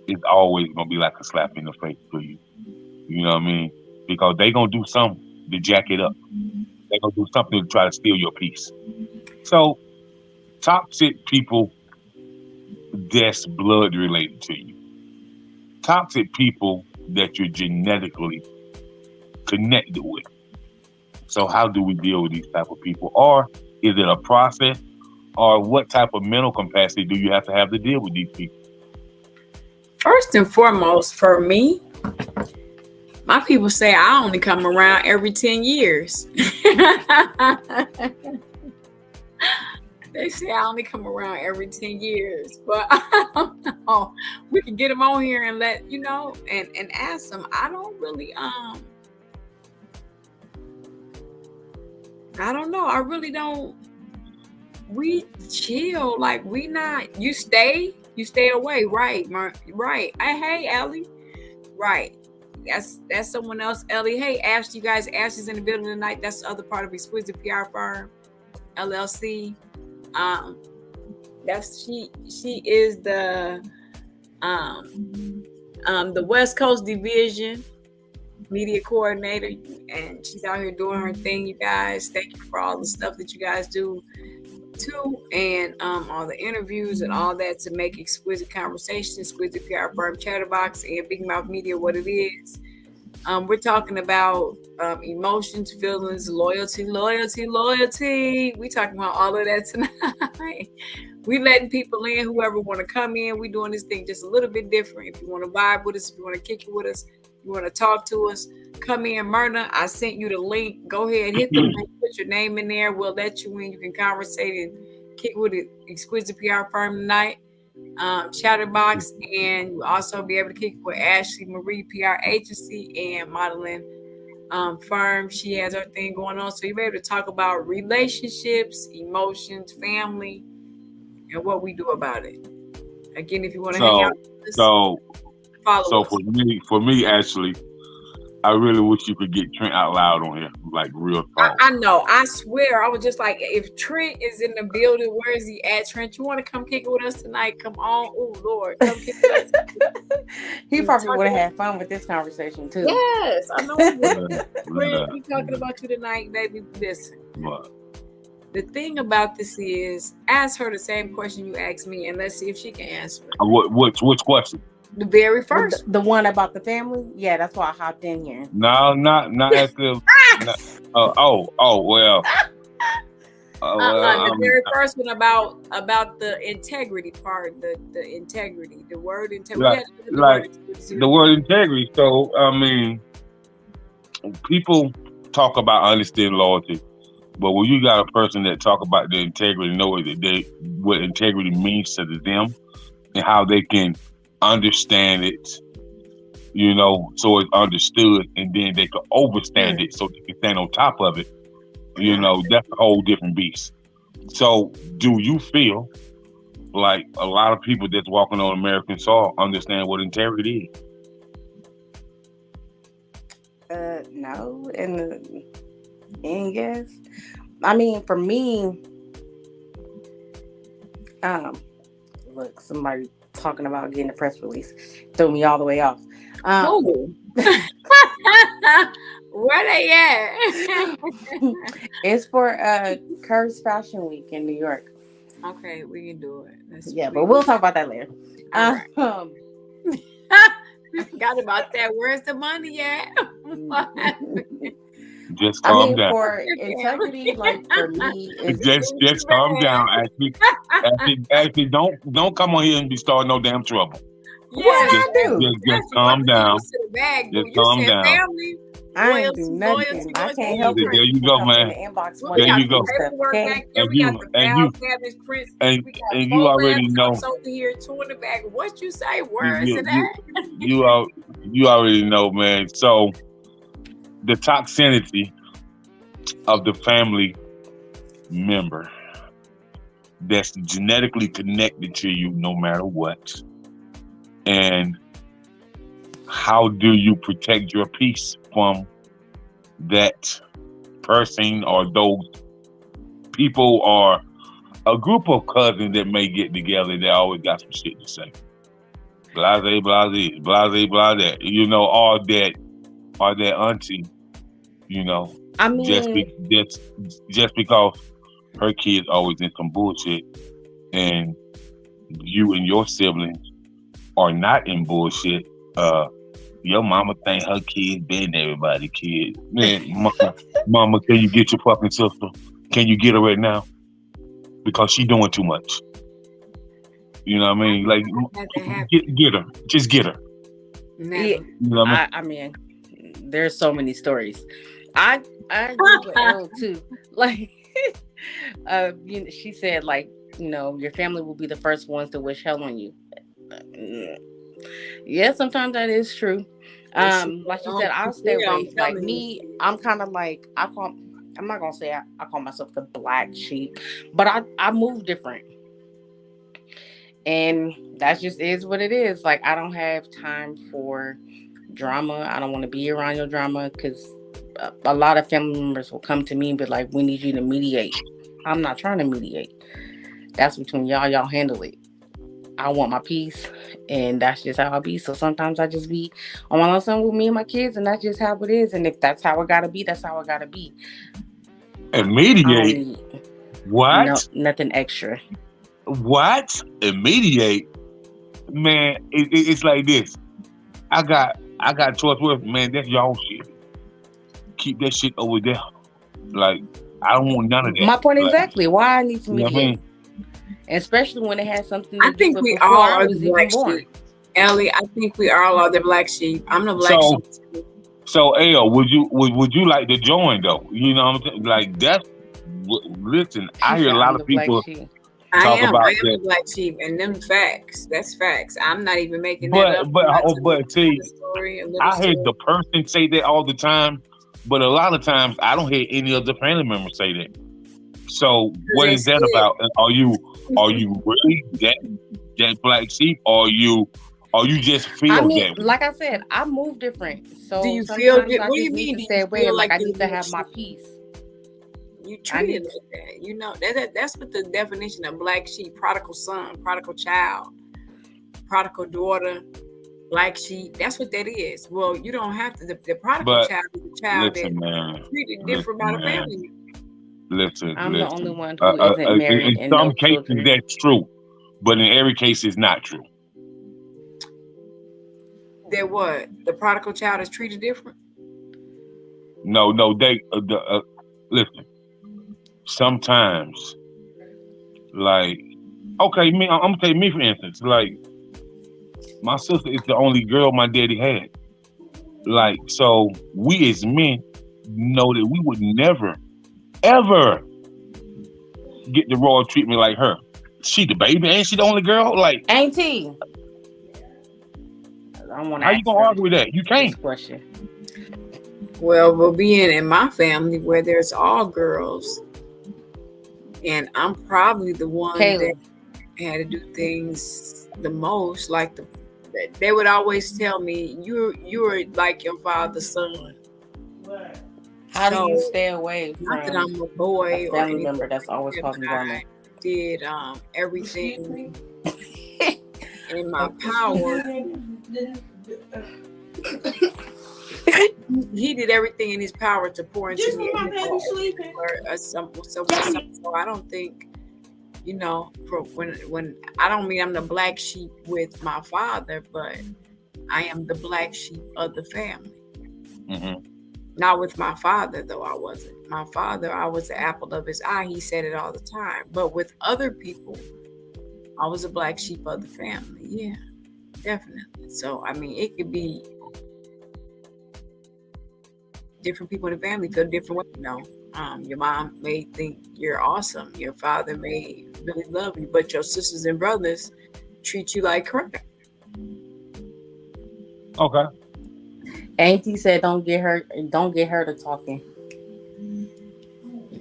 [SPEAKER 2] it's always gonna be like a slap in the face for you. You know what I mean? Because they gonna do something to jack it up. They gonna do something to try to steal your peace. So, toxic people that's blood related to you. Toxic people that you're genetically connected with. So how do we deal with these type of people? Or is it a process? Or what type of mental capacity do you have to deal with these people?
[SPEAKER 1] First and foremost, for me, my people say I only come around every 10 years. They say I only come around every 10 years. But we can get them on here and let, and ask them. I don't really, I don't know. I really don't. We chill. Like, we not, you stay away. Right. Right. Hey, Ellie. Right. That's someone else, Ellie. Hey, Ashley, you guys. Ashley's in the building tonight. That's the other part of Exquisite PR firm, LLC. She is the West Coast Division media coordinator, and she's out here doing her thing. You guys, thank you for all the stuff that you guys do too, and all the interviews and all that to make Exquisite Conversation, Exquisite PR firm, Chatterbox, and Big Mouth Media what it is. We're talking about emotions, feelings, loyalty. We talking about all of that tonight. We letting people in, whoever want to come in. We doing this thing just a little bit different. If you want to vibe with us, if you want to kick it with us, you want to talk to us, come in. Myrna, I sent you the link. Go ahead, hit the link, put your name in there. We'll let you in. You can conversate and kick with the Exquisite PR firm tonight. Chatterbox, and you'll also be able to kick with Ashley Marie PR agency and modeling firm. She has her thing going on, so you'll be able to talk about relationships, emotions, family, and what we do about it. Again, if you want to hang out with us, follow us.
[SPEAKER 2] For me, Ashley, I really wish you could get Trent out loud on here, like real talk.
[SPEAKER 1] I know. I swear, I was just like, if Trent is in the building, where is he at? Trent, you want to come kick it with us tonight? Come on. Oh, Lord. Come kick it with us.
[SPEAKER 3] He probably would have had fun with this conversation, too.
[SPEAKER 1] Yes, I know. We're talking about you tonight, baby. Listen.
[SPEAKER 2] What?
[SPEAKER 1] The thing about this is, ask her the same question you asked me, and let's see if she can answer it.
[SPEAKER 2] Which question?
[SPEAKER 1] The very first.
[SPEAKER 3] The one about the family? Yeah, that's why I hopped in here.
[SPEAKER 2] No, not at the. Not, well.
[SPEAKER 1] The very first one about the integrity part, the integrity, the word integrity.
[SPEAKER 2] The word integrity. So I mean, people talk about honesty and loyalty, but when you got a person that talk about the integrity, know what integrity means to them and how they can understand it, so it's understood, and then they can overstand it so they can stand on top of it. That's a whole different beast. So, do you feel like a lot of people that's walking on American soil understand what integrity
[SPEAKER 3] is? No, and yes. I mean, for me, look, somebody talking about getting a press release threw me all the way off.
[SPEAKER 1] Where they at?
[SPEAKER 3] It's for Curves Fashion Week in New York.
[SPEAKER 1] Okay, we can do it.
[SPEAKER 3] But we'll talk about that later.
[SPEAKER 1] Forgot about that. Where's the money at?
[SPEAKER 2] Just calm down.
[SPEAKER 3] For integrity, like for me,
[SPEAKER 2] just calm down. Actually, don't come on here and be starting no damn trouble.
[SPEAKER 1] What
[SPEAKER 2] just calm down. Just calm down.
[SPEAKER 1] Family,
[SPEAKER 3] I ain't do nothing. I can't help it.
[SPEAKER 2] There you go, man. There you go. And you already know.
[SPEAKER 1] Here, two in the back. What you say? Where is it at?
[SPEAKER 2] You already know, man. So the toxicity of the family member that's genetically connected to you, no matter what, and how do you protect your peace from that person or those people or a group of cousins that may get together that always got some shit to say? Blase, blase, blase, blase. All that auntie,
[SPEAKER 3] I mean,
[SPEAKER 2] just because her kids always in some bullshit and you and your siblings are not in bullshit, your mama think her kids better than everybody's kids. Man, mama, can you get your fucking sister? Can you get her right now? Because she doing too much. You know what I mean? Like, get her. Just get her.
[SPEAKER 3] Yeah, I mean, there's so many stories. I agree with Elle too. Like, she said, like, your family will be the first ones to wish hell on you. Yeah, sometimes that is true. Like you said, I'll stay away. Like me, I'm kind of like I'm not gonna say I call myself the black sheep, but I move different, and that just is what it is. Like, I don't have time for drama. I don't want to be around your drama because a lot of family members will come to me and be like, "We need you to mediate." I'm not trying to mediate. That's between y'all. Y'all handle it. I want my peace, and that's just how I be. So sometimes I just be on my own with me and my kids, and that's just how it is. And if that's how it gotta be, that's how it gotta be.
[SPEAKER 2] And mediate? What?
[SPEAKER 3] Nothing extra.
[SPEAKER 2] What? And mediate? Man, it's like this. I got choice with, man, that's y'all shit. Keep that shit over there. Like, I don't want none of that.
[SPEAKER 3] My point exactly. Why I need to mediate. You know what I mean? Especially when it has something to do with before I was even born.
[SPEAKER 1] Ellie, I think we all are the black sheep. I'm the black sheep too.
[SPEAKER 2] So, Elle, would you like to join though? You know what I'm saying? Like, that's listen. I hear a lot of people talk about that.
[SPEAKER 1] I am the black sheep, and them facts. That's facts. I'm not even making
[SPEAKER 2] that
[SPEAKER 1] up.
[SPEAKER 2] But see, I hear the person say that all the time, but a lot of times I don't hear any of the family members say that. So what is that about? Are you really that black sheep, or you just feel that way?
[SPEAKER 3] Like I said, I move different. So
[SPEAKER 1] do you feel good? What do you mean?
[SPEAKER 3] Like I need to have my peace.
[SPEAKER 1] You treat it like that. That's what the definition of black sheep: prodigal son, prodigal child, prodigal daughter, black sheep. That's what that is. Well, you don't have to. The prodigal child is a child that's treated different by the family.
[SPEAKER 3] I'm the only one who isn't married.
[SPEAKER 2] In some cases, that's true, but in every case, it's not true.
[SPEAKER 1] That what? The prodigal child is treated different?
[SPEAKER 2] No, they listen. Sometimes, like, okay, me, I'm gonna take me for instance. Like, my sister is the only girl my daddy had. Like, so we as men know that we would never, ever get the royal treatment like her. She the baby, ain't she the only girl? Like,
[SPEAKER 3] ain't he? I want to
[SPEAKER 2] how you
[SPEAKER 3] ask
[SPEAKER 2] gonna
[SPEAKER 3] her
[SPEAKER 2] argue with that? You
[SPEAKER 3] this
[SPEAKER 2] can't.
[SPEAKER 3] question.
[SPEAKER 1] Well, being in my family where there's all girls, and I'm probably the one that
[SPEAKER 3] Caleb,
[SPEAKER 1] had to do things the most. Like they would always tell me, "You're like your father's son."
[SPEAKER 3] how do you
[SPEAKER 1] So
[SPEAKER 3] stay away
[SPEAKER 1] not that
[SPEAKER 3] from
[SPEAKER 1] I'm a boy
[SPEAKER 3] a
[SPEAKER 1] or
[SPEAKER 3] family
[SPEAKER 1] anything
[SPEAKER 3] member that's
[SPEAKER 1] like
[SPEAKER 3] always
[SPEAKER 1] that,
[SPEAKER 3] causing
[SPEAKER 1] but
[SPEAKER 3] drama?
[SPEAKER 1] I did everything in my power. He did everything in his power to pour into me. So I don't think, for when I don't mean I'm the black sheep with my father, but I am the black sheep of the family.
[SPEAKER 2] Mm-hmm.
[SPEAKER 1] Not with my father, though. I wasn't. My father, I was the apple of his eye. He said it all the time. But with other people, I was a black sheep of the family. Yeah, definitely. So I mean, it could be different people in the family feel different ways. Your mom may think you're awesome. Your father may really love you, but your sisters and brothers treat you like crap.
[SPEAKER 2] Okay.
[SPEAKER 3] Auntie said, "Don't get her to talking."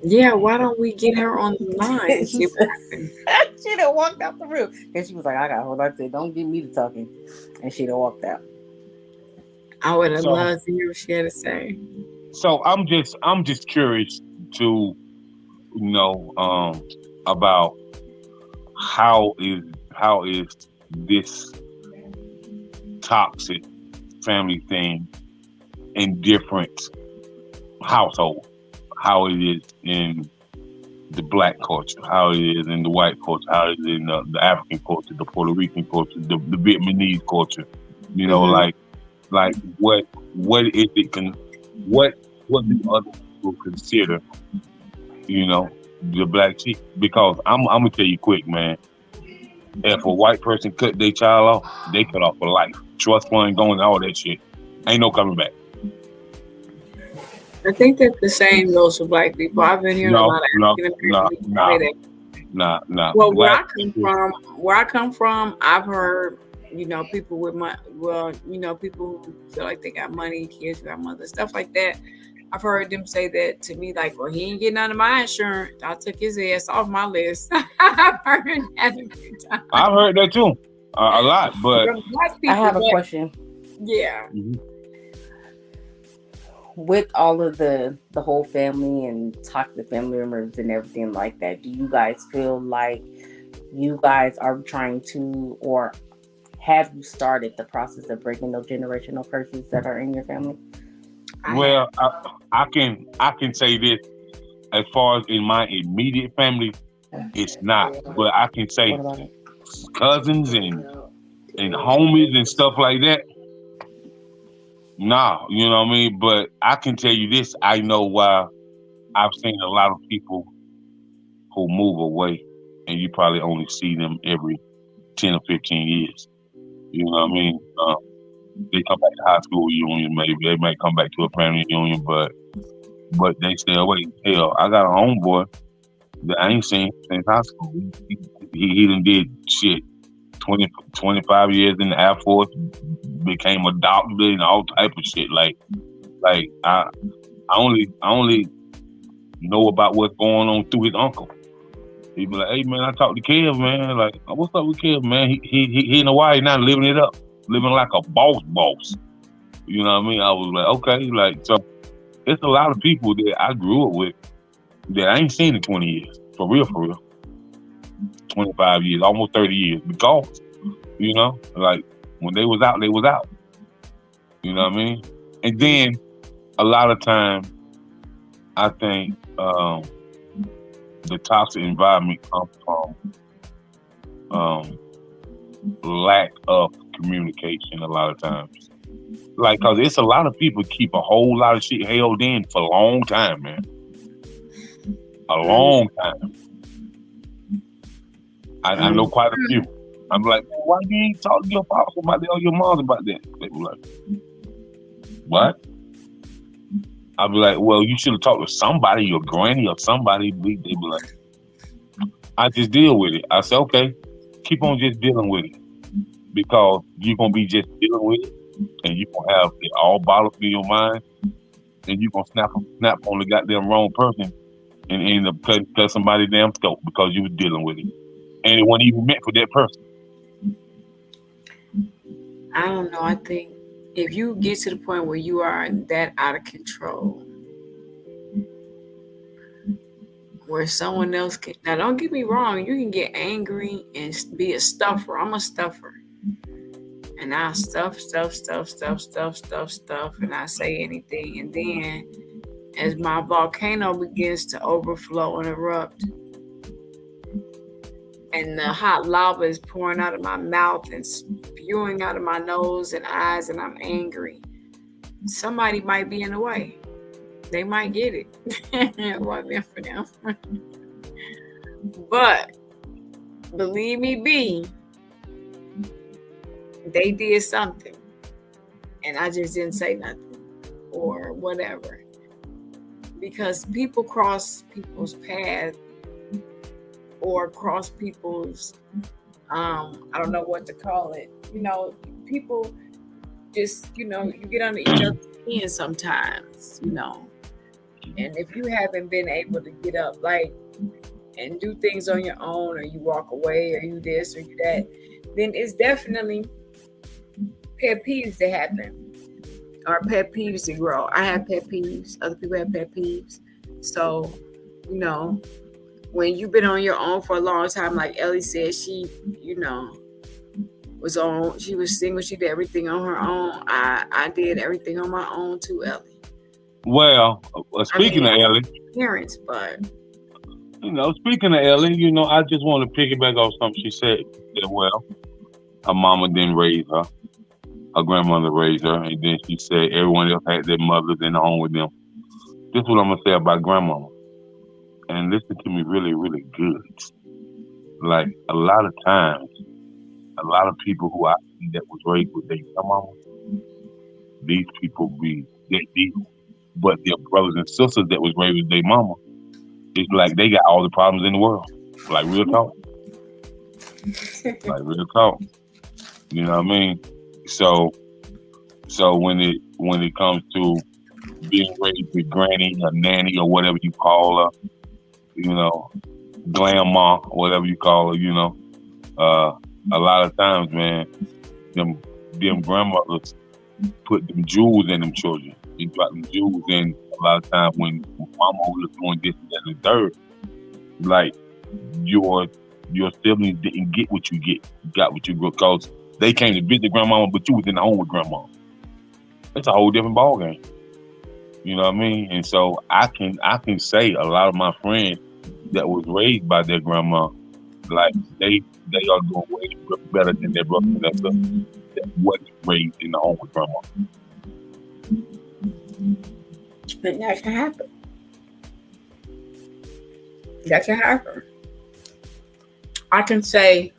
[SPEAKER 1] Yeah, why don't we get her on the line and see what happens?
[SPEAKER 3] She done walked out the room, and she was like, "I got hold on." I said, "Don't get me to talking," and she done walked out.
[SPEAKER 1] I would have
[SPEAKER 2] So,
[SPEAKER 1] loved to hear what she had to say.
[SPEAKER 2] so I'm just curious to know about how is this toxic family thing in different households, how it is in the black culture, how it is in the white culture, how it is in the African culture, the Puerto Rican culture, the Vietnamese culture. Like what is it? What do other people consider? The black sheep. Because I'm gonna tell you quick, man. If a white person cut their child off, they cut off for life. Trust fund going, all that shit. Ain't no coming back.
[SPEAKER 1] I think that the same goes for black people. I've been hearing a lot of African American people say that.
[SPEAKER 2] Nah.
[SPEAKER 1] Well, where I come from, I've heard, people with people who feel like they got money, kids who got mother, stuff like that. I've heard them say that to me, like, well, he ain't getting none of my insurance. I took his ass off my list. I've heard that a few times.
[SPEAKER 2] I've heard that too, a lot. But
[SPEAKER 3] I have a question.
[SPEAKER 1] Yeah.
[SPEAKER 2] Mm-hmm.
[SPEAKER 3] With all of the whole family and toxic family members and everything like that, do you guys feel like you guys are trying to, or have you started the process of breaking those generational curses that are in your family?
[SPEAKER 2] Well, I can say this, as far as in my immediate family, it's not. But I can say cousins and homies and stuff like that. Nah, you know what I mean? But I can tell you this, I know why I've seen a lot of people who move away, and you probably only see them every 10 or 15 years. You know what I mean? They come back to high school reunion, maybe. They might come back to a family reunion, but they stay away. Hell, I got a homeboy that I ain't seen since high school. He done did shit 20, 25 years in the Air Force, became a doctor and all type of shit. Like I only know about what's going on through his uncle. He be like, hey man, I talked to Kev, man. Like, what's up with Kev, man? He in Hawaii now, living it up, living like a boss. You know what I mean? I was like, okay, like, so it's a lot of people that I grew up with that I ain't seen in 20 years. For real. 25 years, almost 30 years. Because, like, when they was out, they was out. You know what I mean? And then, a lot of time, I think the toxic environment comes from lack of communication a lot of times. Like, cause it's a lot of people keep a whole lot of shit held in for a long time, man. A long time. I know quite a few. I'm like, why you ain't talk to your pops about that or your moms about that? They be like, what? I'd be like, well, you should have talked to somebody, your granny or somebody. They be like, I just deal with it. I say, okay, keep on just dealing with it. Because you're going to be just dealing with it and you're going to have it all bottled up in your mind and you're going to snap on the goddamn wrong person and end up cut somebody damn throat because you were dealing with it. And it wasn't even meant for that person.
[SPEAKER 1] I don't know. I think if you get to the point where you are that out of control, where someone else can, now don't get me wrong, you can get angry and be a stuffer. I'm a stuffer. And I stuff, and I say anything. And then as my volcano begins to overflow and erupt, and the hot lava is pouring out of my mouth and spewing out of my nose and eyes, and I'm angry, somebody might be in the way. They might get it. It wasn't meant for them. But believe me, B, they did something and I just didn't say nothing or whatever. Because people cross people's path or cross people's, I don't know what to call it. You know, people just, you know, you get under each other's skin sometimes, you know. And if you haven't been able to get up, like, and do things on your own, or you walk away, or you this, or you that, then it's definitely pet peeves that happen, or pet peeves to grow. I have pet peeves. Other people have pet peeves. So, you know, when you've been on your own for a long time, like Ellie said, she, you know, she was single. She did everything on her own. I did everything on my own too, Ellie.
[SPEAKER 2] Well, speaking of Ellie,
[SPEAKER 1] parents, but
[SPEAKER 2] you know, speaking of Ellie, you know, I just want to piggyback off something she said. That well, her mama didn't raise her, her grandmother raised her, and then she said everyone else had their mothers in the home with them. This is what I'm gonna say about grandmama, and listen to me really, really good. Like a lot of times, a lot of people who I see that was raised with their grandmama, these people be that deep. But their brothers and sisters that was raised with their mama, it's like they got all the problems in the world. Like real talk. Like real talk. You know what I mean? So when it comes to being raised with granny or nanny or whatever you call her, you know, grandma, whatever you call her, you know, a lot of times, man, them grandmothers put them jewels in them children. They drop them jewels in a lot of times when mama was doing this and that and the third. Like your siblings didn't get what you got what you got because they came to visit grandmama, but you was in the home with grandma. It's a whole different ballgame. You know what I mean? And so I can say a lot of my friends that was raised by their grandma, like they are doing way better than their brother and their sister that wasn't raised in the home with grandma.
[SPEAKER 1] And that can happen. That can happen. I can say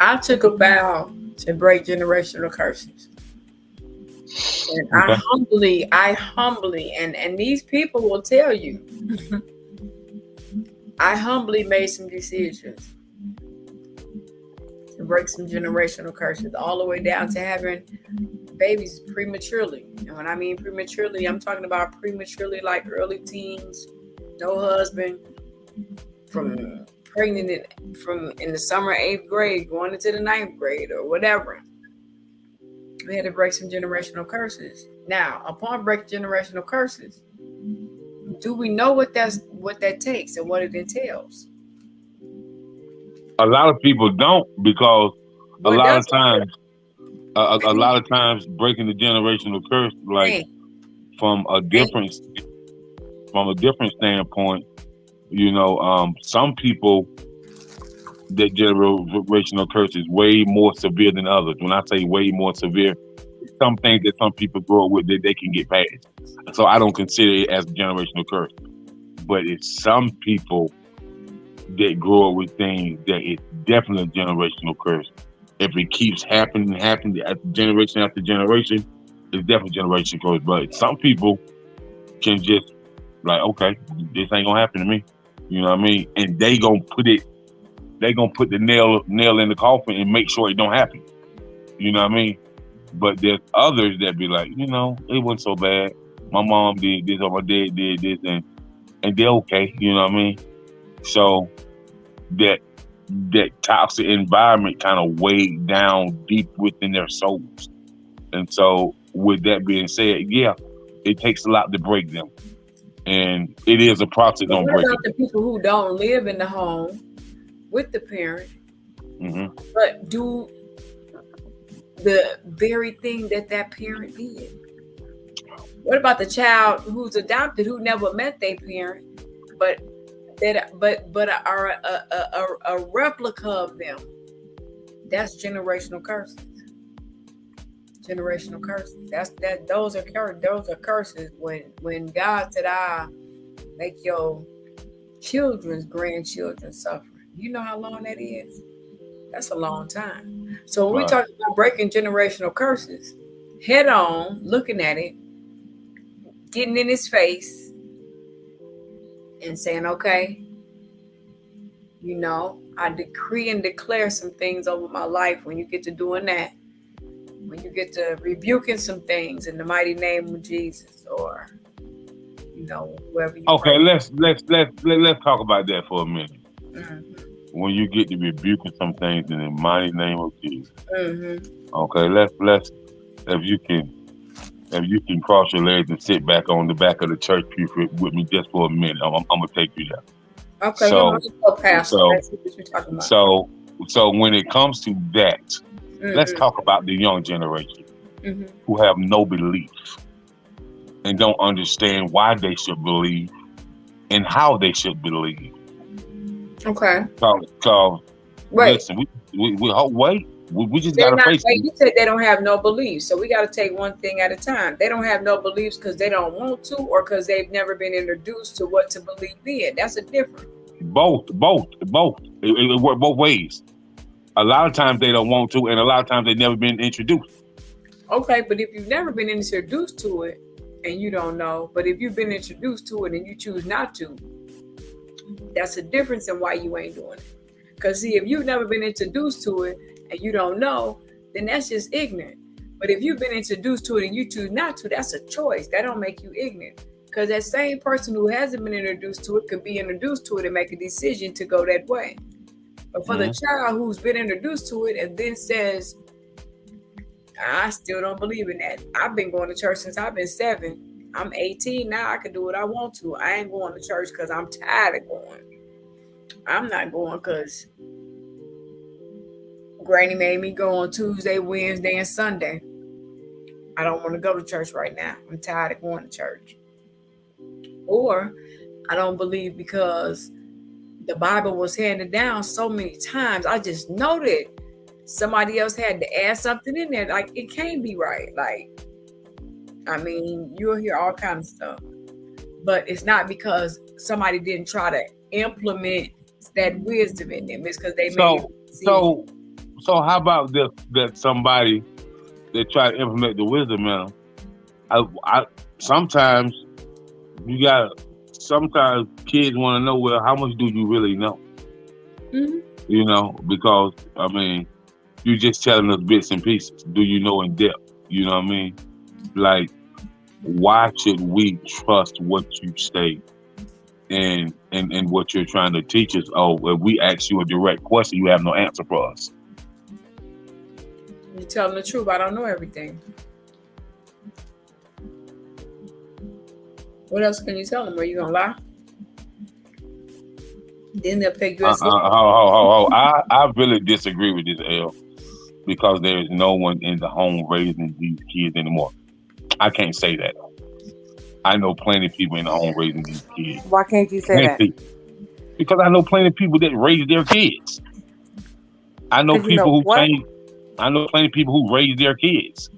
[SPEAKER 1] I took a vow to break generational curses. And okay. I humbly, and these people will tell you, I humbly made some decisions to break some generational curses, all the way down to having babies prematurely. And when I mean prematurely, I'm talking about prematurely like early teens, no husband, from pregnant in the summer 8th grade, going into the 9th grade or whatever. We had to break some generational curses. Now, upon breaking generational curses, do we know what that takes and what it entails?
[SPEAKER 2] A lot of people don't, because a lot of times breaking the generational curse, like from a different standpoint, you know, some people, their generational curse is way more severe than others. When I say way more severe, some things that some people grow up with that they can get past. So I don't consider it as a generational curse. But it's some people that grow up with things that it's definitely a generational curse. If it keeps happening generation after generation, it's definitely generational curse. But some people can just like, okay, this ain't gonna happen to me. You know what I mean? And they gonna put the nail in the coffin and make sure it don't happen. You know what I mean? But there's others that be like, it wasn't so bad. My mom did this or my dad did this, and they're okay. You know what I mean? So that toxic environment kind of weighed down deep within their souls. And so with that being said, yeah, it takes a lot to break them. And it is a process on breaking.
[SPEAKER 1] What about the people who don't live in the home with the parent, but do the very thing that parent did? What about the child who's adopted, who never met their parent, but are a replica of them? That's generational curses. Generational curses. Those are curses. When God said, "I make your children's grandchildren suffer," you know how long that is? That's a long time. So when we talk about breaking generational curses, head on, looking at it, getting in his face, and saying, "Okay, I decree and declare some things over my life." When you get to doing that, when you get to rebuking some things in the mighty name of Jesus, or whoever you
[SPEAKER 2] okay, let's talk about that for a minute. When you get to rebuking some things in the mighty name of Jesus. Okay, let's if you can cross your legs and sit back on the back of the church pew with me just for a minute. I'm gonna take you there.
[SPEAKER 1] Okay, so that's what you're talking about.
[SPEAKER 2] So when it comes to that, let's talk about the young generation who have no belief and don't understand why they should believe and how they should believe.
[SPEAKER 1] Okay.
[SPEAKER 2] So listen, we just gotta face it.
[SPEAKER 1] You said they don't have no beliefs, so we gotta take one thing at a time. They don't have no beliefs because they don't want to, or because they've never been introduced to what to believe in. That's a difference.
[SPEAKER 2] Both. It works both ways. A lot of times they don't want to, and a lot of times they've never been introduced.
[SPEAKER 1] Okay, but if you've never been introduced to it and you don't know, but if you've been introduced to it and you choose not to, that's a difference in why you ain't doing it. Because see, if you've never been introduced to it and you don't know, then that's just ignorant. But if you've been introduced to it and you choose not to, that's a choice. That don't make you ignorant. Because that same person who hasn't been introduced to it could be introduced to it and make a decision to go that way. But for the child who's been introduced to it and then says, "I still don't believe in that. I've been going to church since I've been 7. I'm 18 now. I can do what I want to. I ain't going to church because I'm tired of going. I'm not going because Granny made me go on Tuesday, Wednesday, and Sunday. I don't want to go to church right now. I'm tired of going to church." Or I don't believe because the Bible was handed down so many times. I just noted somebody else had to add something in there. Like, it can't be right. Like, I mean, you'll hear all kinds of stuff. But it's not because somebody didn't try to implement that wisdom in them. It's because they made it.
[SPEAKER 2] So how about that somebody that try to implement the wisdom in them? I sometimes kids want to know, well, how much do you really know? Because I mean, you're just telling us bits and pieces. Do you know in depth? You know what I mean? Like, why should we trust what you say and what you're trying to teach us? Oh, if we ask you a direct question, you have no answer for us.
[SPEAKER 1] You're telling the truth. I don't know everything. What else can you tell them? Are you gonna lie? Then they'll pick you as
[SPEAKER 2] I really disagree with this, L, because there is no one in the home raising these kids anymore. I can't say that. I know plenty of people in the home raising these kids.
[SPEAKER 3] Why can't you say that?
[SPEAKER 2] Because I know plenty of people that raise their kids. I know people who change. I know plenty of people who raise their kids.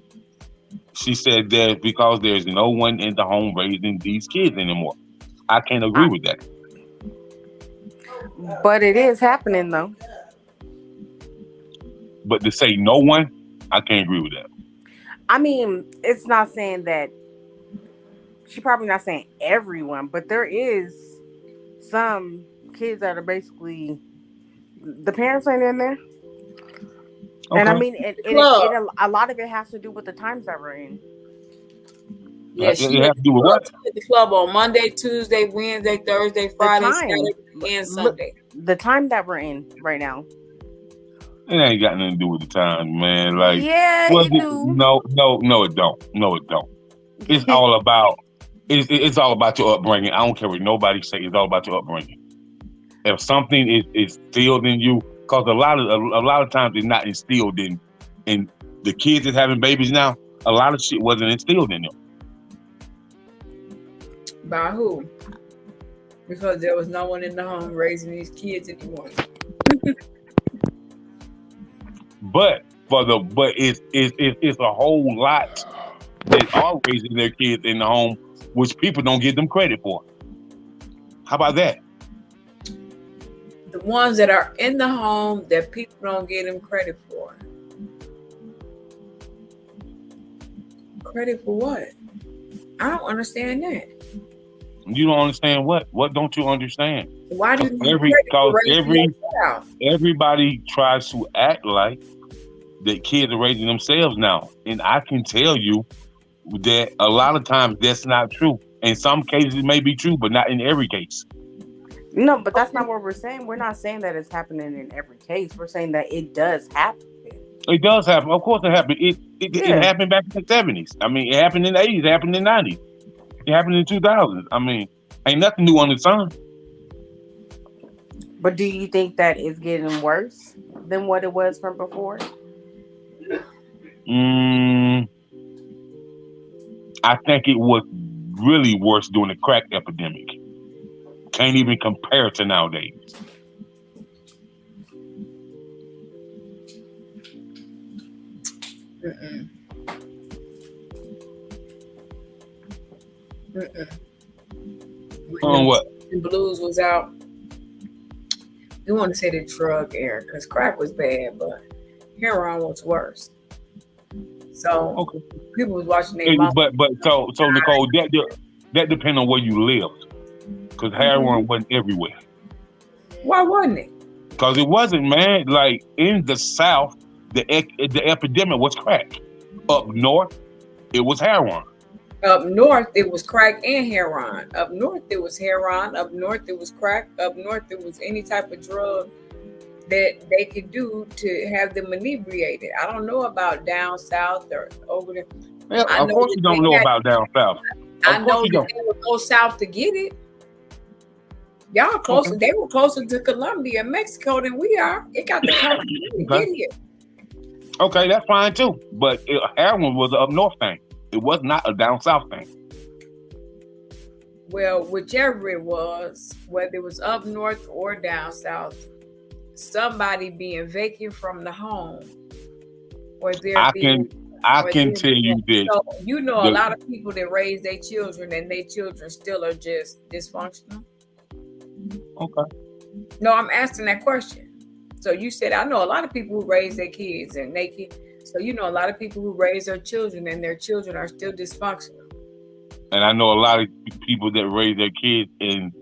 [SPEAKER 2] She said that because there's no one in the home raising these kids anymore. I can't agree with that.
[SPEAKER 3] But it is happening though.
[SPEAKER 2] But to say no one, I can't agree with that.
[SPEAKER 3] I mean, it's not saying that she's probably not saying everyone, but there is some kids that are basically the parents ain't in there.
[SPEAKER 2] Okay.
[SPEAKER 3] And I mean, a lot of it has to do with the times that we're in.
[SPEAKER 1] Yeah, she
[SPEAKER 2] it has to do with what?
[SPEAKER 1] at the club on Monday, Tuesday, Wednesday, Thursday, Friday, Saturday, and Sunday.
[SPEAKER 3] The time that we're in right now.
[SPEAKER 2] It ain't got nothing to do with the time, man. Like,
[SPEAKER 3] yeah,
[SPEAKER 2] well,
[SPEAKER 3] it do.
[SPEAKER 2] No, it don't. No, it don't. It's all about it's all about your upbringing. I don't care what nobody say. It's all about your upbringing. If something is instilled in you, because a lot of times it's not instilled in the kids that's having babies now. A lot of shit wasn't instilled in them.
[SPEAKER 1] By who? Because there was no one in the home raising these kids anymore.
[SPEAKER 2] But it's a whole lot that are raising their kids in the home, which people don't give them credit for. How about that?
[SPEAKER 1] The ones that are in the home that people don't give them credit for. Credit for what? I don't understand that.
[SPEAKER 2] You don't understand what? What don't you understand?
[SPEAKER 1] Why do you
[SPEAKER 2] everybody tries to act like that kids are raising themselves now, and I can tell you that a lot of times that's not true. In some cases, it may be true, but not in every case.
[SPEAKER 3] No, but that's not what we're saying. We're not saying that it's happening in every case. We're saying that it does happen.
[SPEAKER 2] It does happen. Of course, it happened. It happened back in the 70s. I mean, it happened in the 80s. It happened in the 90s. It happened in 2000s. I mean, ain't nothing new under the sun.
[SPEAKER 3] But do you think that it's getting worse than what it was from before?
[SPEAKER 2] I think it was really worse during the crack epidemic. Can't even compare to nowadays. On what?
[SPEAKER 1] The blues was out. You want to say the drug era because crack was bad, but heroin was worse. So people was watching their mom.
[SPEAKER 2] But so Nicole, that depends on where you lived, because heroin wasn't everywhere.
[SPEAKER 1] Why wasn't it?
[SPEAKER 2] Because it wasn't, man. Like in the South, the epidemic was crack. Up north, it was heroin.
[SPEAKER 1] Up north, it was crack and heroin. Up north, it was heroin. Up north, it was crack. Up north, it was any type of drug that they could do to have them inebriated. I don't know about down south or over there.
[SPEAKER 2] Yeah, of course you don't know about down south.
[SPEAKER 1] I know that they would go south to get it. Y'all closer. They were closer to Colombia and Mexico than we are. It got to come to get here.
[SPEAKER 2] Okay, that's fine too. But heroin was an up north thing. It was not a down south thing.
[SPEAKER 1] Well, whichever it was, whether it was up north or down south, somebody being vacant from the home, or
[SPEAKER 2] I can tell you this.
[SPEAKER 1] So you know a lot of people that raise their children and their children still are just dysfunctional.
[SPEAKER 2] Okay.
[SPEAKER 1] No, I'm asking that question. So you said I know a lot of people who raise their kids and they can. So you know a lot of people who raise their children and their children are still dysfunctional.
[SPEAKER 2] And I know a lot of people that raise their kids and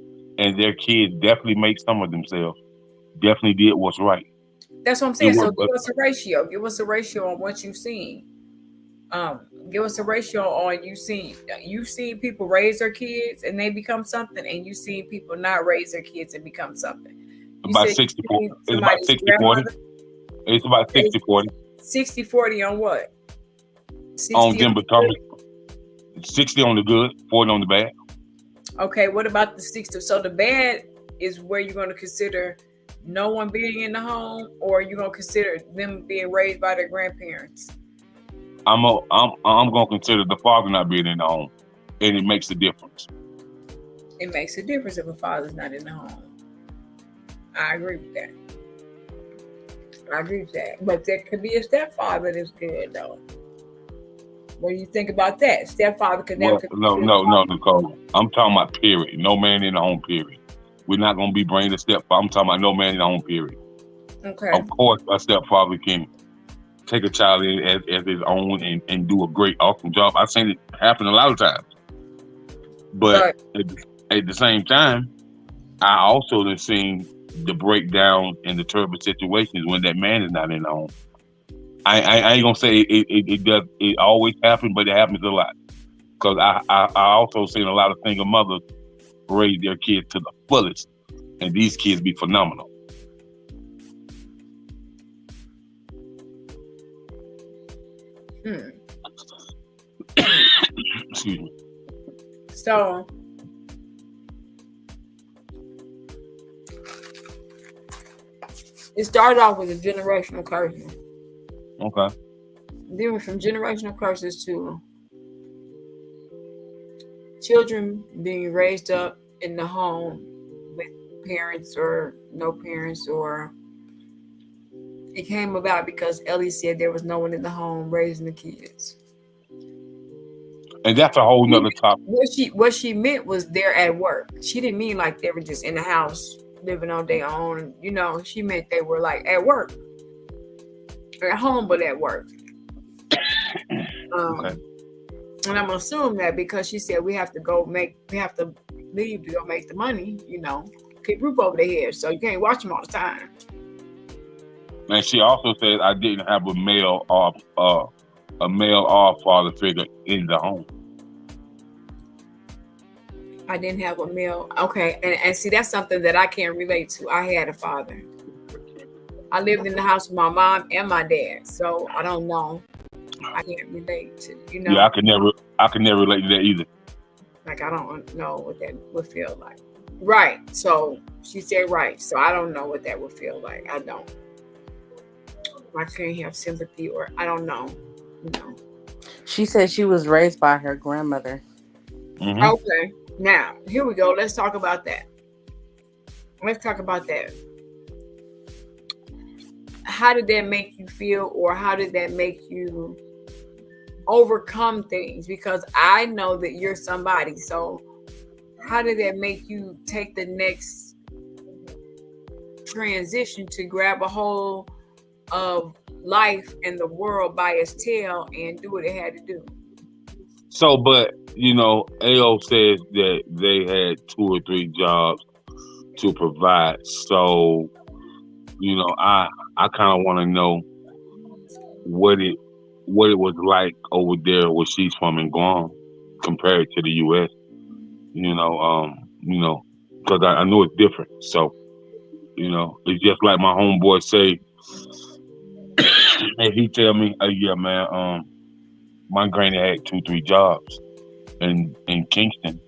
[SPEAKER 2] their kids definitely make some of themselves. Definitely did what's right.
[SPEAKER 1] That's what I'm saying. So give us a ratio. Give us a ratio on what you've seen. Give us a ratio on you've seen people raise their kids and they become something, and you've seen people not raise their kids and become something.
[SPEAKER 2] About 60-40. It's about 60-40. It's about 60-40.
[SPEAKER 1] 60-40 on what?
[SPEAKER 2] 60 on them becoming 60 on the good, 40 on the bad.
[SPEAKER 1] Okay, what about the 60? So the bad is where you're going to consider no one being in the home, or you're going to consider them being raised by their grandparents?
[SPEAKER 2] I'm going to consider the father not being in the home, and it makes a difference.
[SPEAKER 1] It makes a difference if a father's not in the home. I agree with that. But there could be a stepfather that's good, though. What do you think about that? Stepfather could never.
[SPEAKER 2] Well, no, Nicole. I'm talking about period. No man in the home, period. We're not gonna be bringing a stepfather. I'm talking about no man in the home, period.
[SPEAKER 1] Okay.
[SPEAKER 2] Of course, a stepfather can take a child in as his own and do a great, awesome job. I've seen it happen a lot of times. But at the same time, I also have seen the breakdown and the turbulent situations when that man is not in the home. I ain't gonna say it does. It always happens, but it happens a lot. Because I also seen a lot of single mothers raise their kids to the fullest, and these kids be phenomenal. Excuse me.
[SPEAKER 1] So it started off with a generational curse.
[SPEAKER 2] Okay.
[SPEAKER 1] Then from generational curses to children being raised up in the home with parents or no parents, or it came about because Ellie said there was no one in the home raising the kids.
[SPEAKER 2] And that's a whole nother topic.
[SPEAKER 1] What she meant was they're at work. She didn't mean like they were just in the house living on their own. You know, she meant they were like at work. They're at home, but at work.
[SPEAKER 2] Okay.
[SPEAKER 1] And I'm assuming that because she said we have to leave to go make the money, you know, keep roof over their head. So you can't watch them all the time.
[SPEAKER 2] And she also said I didn't have a male or father figure in the home.
[SPEAKER 1] I didn't have a male. Okay. And see, that's something that I can't relate to. I had a father. I lived in the house with my mom and my dad. So I don't know. I can't relate to, you know.
[SPEAKER 2] Yeah, I can never relate to that either.
[SPEAKER 1] Like, I don't know what that would feel like. Right. So she said right. So I don't know what that would feel like. I don't. I can't have sympathy, or I don't know. You know.
[SPEAKER 3] She said she was raised by her grandmother.
[SPEAKER 2] Mm-hmm.
[SPEAKER 1] Okay. Now, here we go. Let's talk about that. How did that make you feel, or how did that make you overcome things? Because I know that you're somebody. So how did that make you take the next transition to grab a hold of life and the world by its tail and do what it had to do?
[SPEAKER 2] So, but, you know, AO says that they had 2 or 3 jobs to provide. So, you know, I kind of want to know what it was like over there where she's from in Guam compared to the U.S. You know, because I know it's different. So, you know, it's just like my homeboy say, and he tell me, yeah, man, my granny had 2, 3 jobs in Kingston,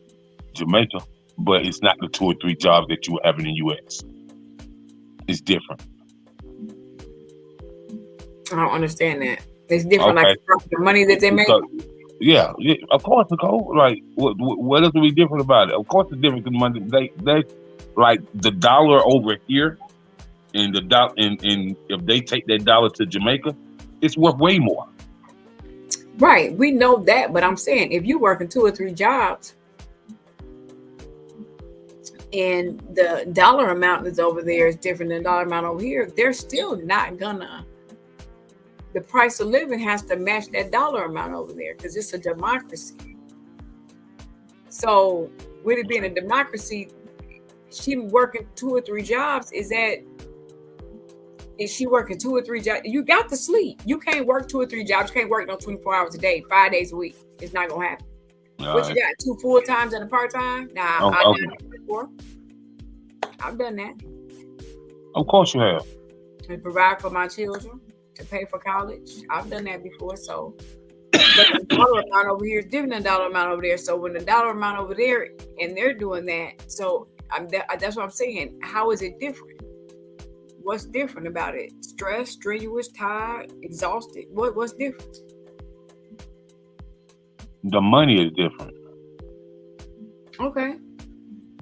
[SPEAKER 2] Jamaica, but it's not the 2 or 3 jobs that you have in the U.S. It's different.
[SPEAKER 1] I don't understand that. It's different, okay. Like the money that they make.
[SPEAKER 2] Yeah, of course, Nicole. Like, what else would be different about it? Of course, it's different because money. They like the dollar over here, and and if they take that dollar to Jamaica, it's worth way more.
[SPEAKER 1] Right, we know that, but I'm saying if you working 2 or 3 jobs, and the dollar amount that's over there is different than the dollar amount over here, they're still not gonna. The price of living has to match that dollar amount over there because it's a democracy. So with it being a democracy, she working 2 or 3 jobs. Is she working 2 or 3 jobs? You got to sleep. You can't work 2 or 3 jobs. You can't work no 24 hours a day, 5 days a week. It's not gonna happen. What you got? 2 full times and a part time? Nah, I've done that before. I've done that.
[SPEAKER 2] Of course you have.
[SPEAKER 1] To provide for my children, to pay for college. I've done that before. So but the dollar amount over here is different than the dollar amount over there. So when the dollar amount over there and they're doing that, so that's what I'm saying. How is it different? What's different about it? Stressed, strenuous, tired, exhausted. What's different?
[SPEAKER 2] The money is different.
[SPEAKER 1] Okay.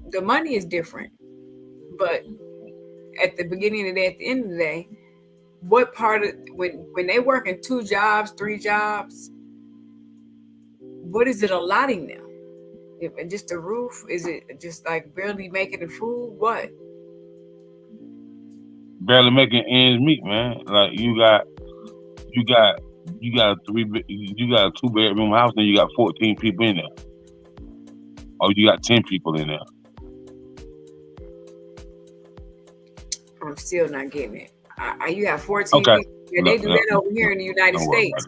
[SPEAKER 1] The money is different. But at the beginning of the day, at the end of the day, what part of when they working 2 jobs, 3 jobs, what is it allotting them? Just the roof? Is it just like barely making the food? What?
[SPEAKER 2] Barely making ends meet, man. Like you got you got you got a 2-bedroom house and you got 14 people in there. Or you got 10 people in there.
[SPEAKER 1] I'm still not getting it. You have 14
[SPEAKER 2] Okay.
[SPEAKER 1] people. Yeah, they do that over here in the United States.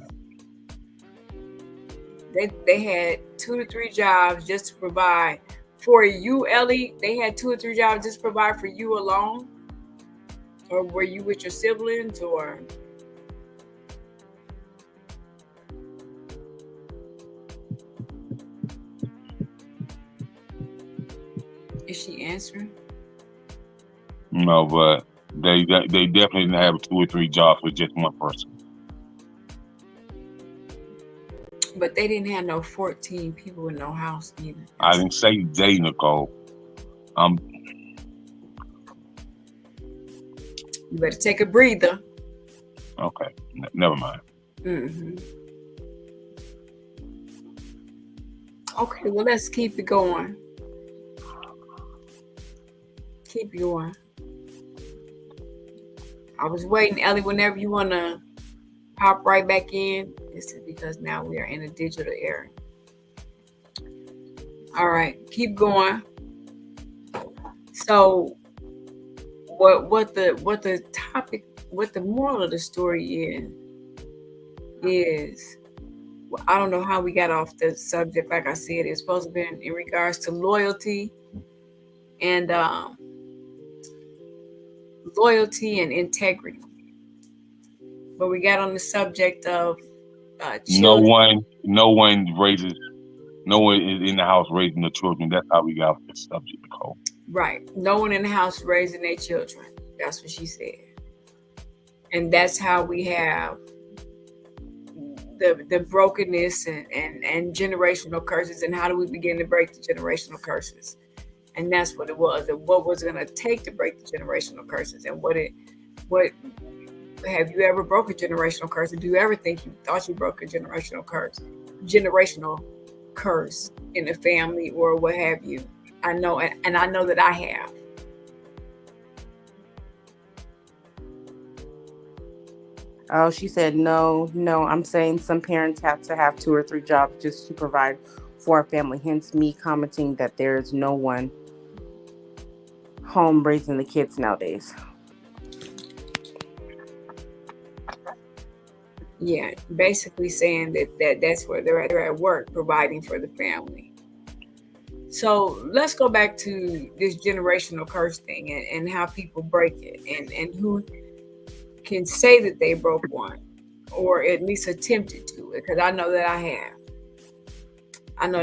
[SPEAKER 1] They had 2 to 3 jobs just to provide for you, Ellie. They had 2 or 3 jobs just to provide for you alone. Or were you with your siblings, or? Is she answering?
[SPEAKER 2] No, but they definitely didn't have 2 or 3 jobs with just one person.
[SPEAKER 1] But they didn't have no 14 people in no house either.
[SPEAKER 2] I didn't say they, Nicole.
[SPEAKER 1] You better take a breather.
[SPEAKER 2] Okay, never mind.
[SPEAKER 1] Mm-hmm. Okay, well, let's keep it going. Keep it going. I was waiting, Ellie, whenever you want to pop right back in. This is because now we are in a digital era. All right, keep going. So what the topic, what the moral of the story is well, I don't know how we got off the subject. Like I said, it's supposed to be in regards to loyalty and integrity. But we got on the subject of children.
[SPEAKER 2] No one is in the house raising the children. That's how we got off this subject, Nicole.
[SPEAKER 1] Right. No one in the house raising their children. That's what she said. And that's how we have the brokenness and generational curses. And how do we begin to break the generational curses? And that's what it was. And what was it going to take to break the generational curses? And what have you ever broke a generational curse? Or do you ever think you thought you broke a generational curse in the family or what have you? I know, and I know that I have.
[SPEAKER 3] Oh, she said, no, I'm saying some parents have to have 2 or 3 jobs just to provide for a family. Hence me commenting that there is no one home raising the kids nowadays.
[SPEAKER 1] Yeah, basically saying that's where they're at work, providing for the family. So let's go back to this generational curse thing and how people break it and who can say that they broke one or at least attempted to, because I know that I have. And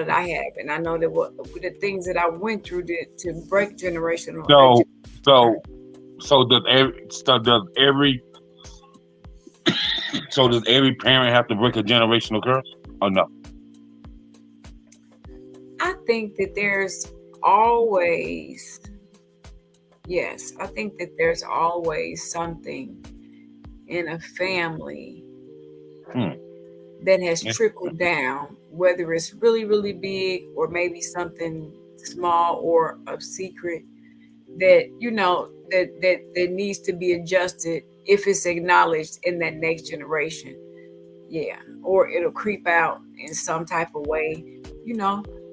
[SPEAKER 1] I know that what the things that I went through to break generational.
[SPEAKER 2] So does every parent have to break a generational curse or no?
[SPEAKER 1] I think that there's always something in a family that has trickled down, whether it's really, really big or maybe something small or of secret that, that needs to be adjusted if it's acknowledged in that next generation. Yeah. Or it'll creep out in some type of way,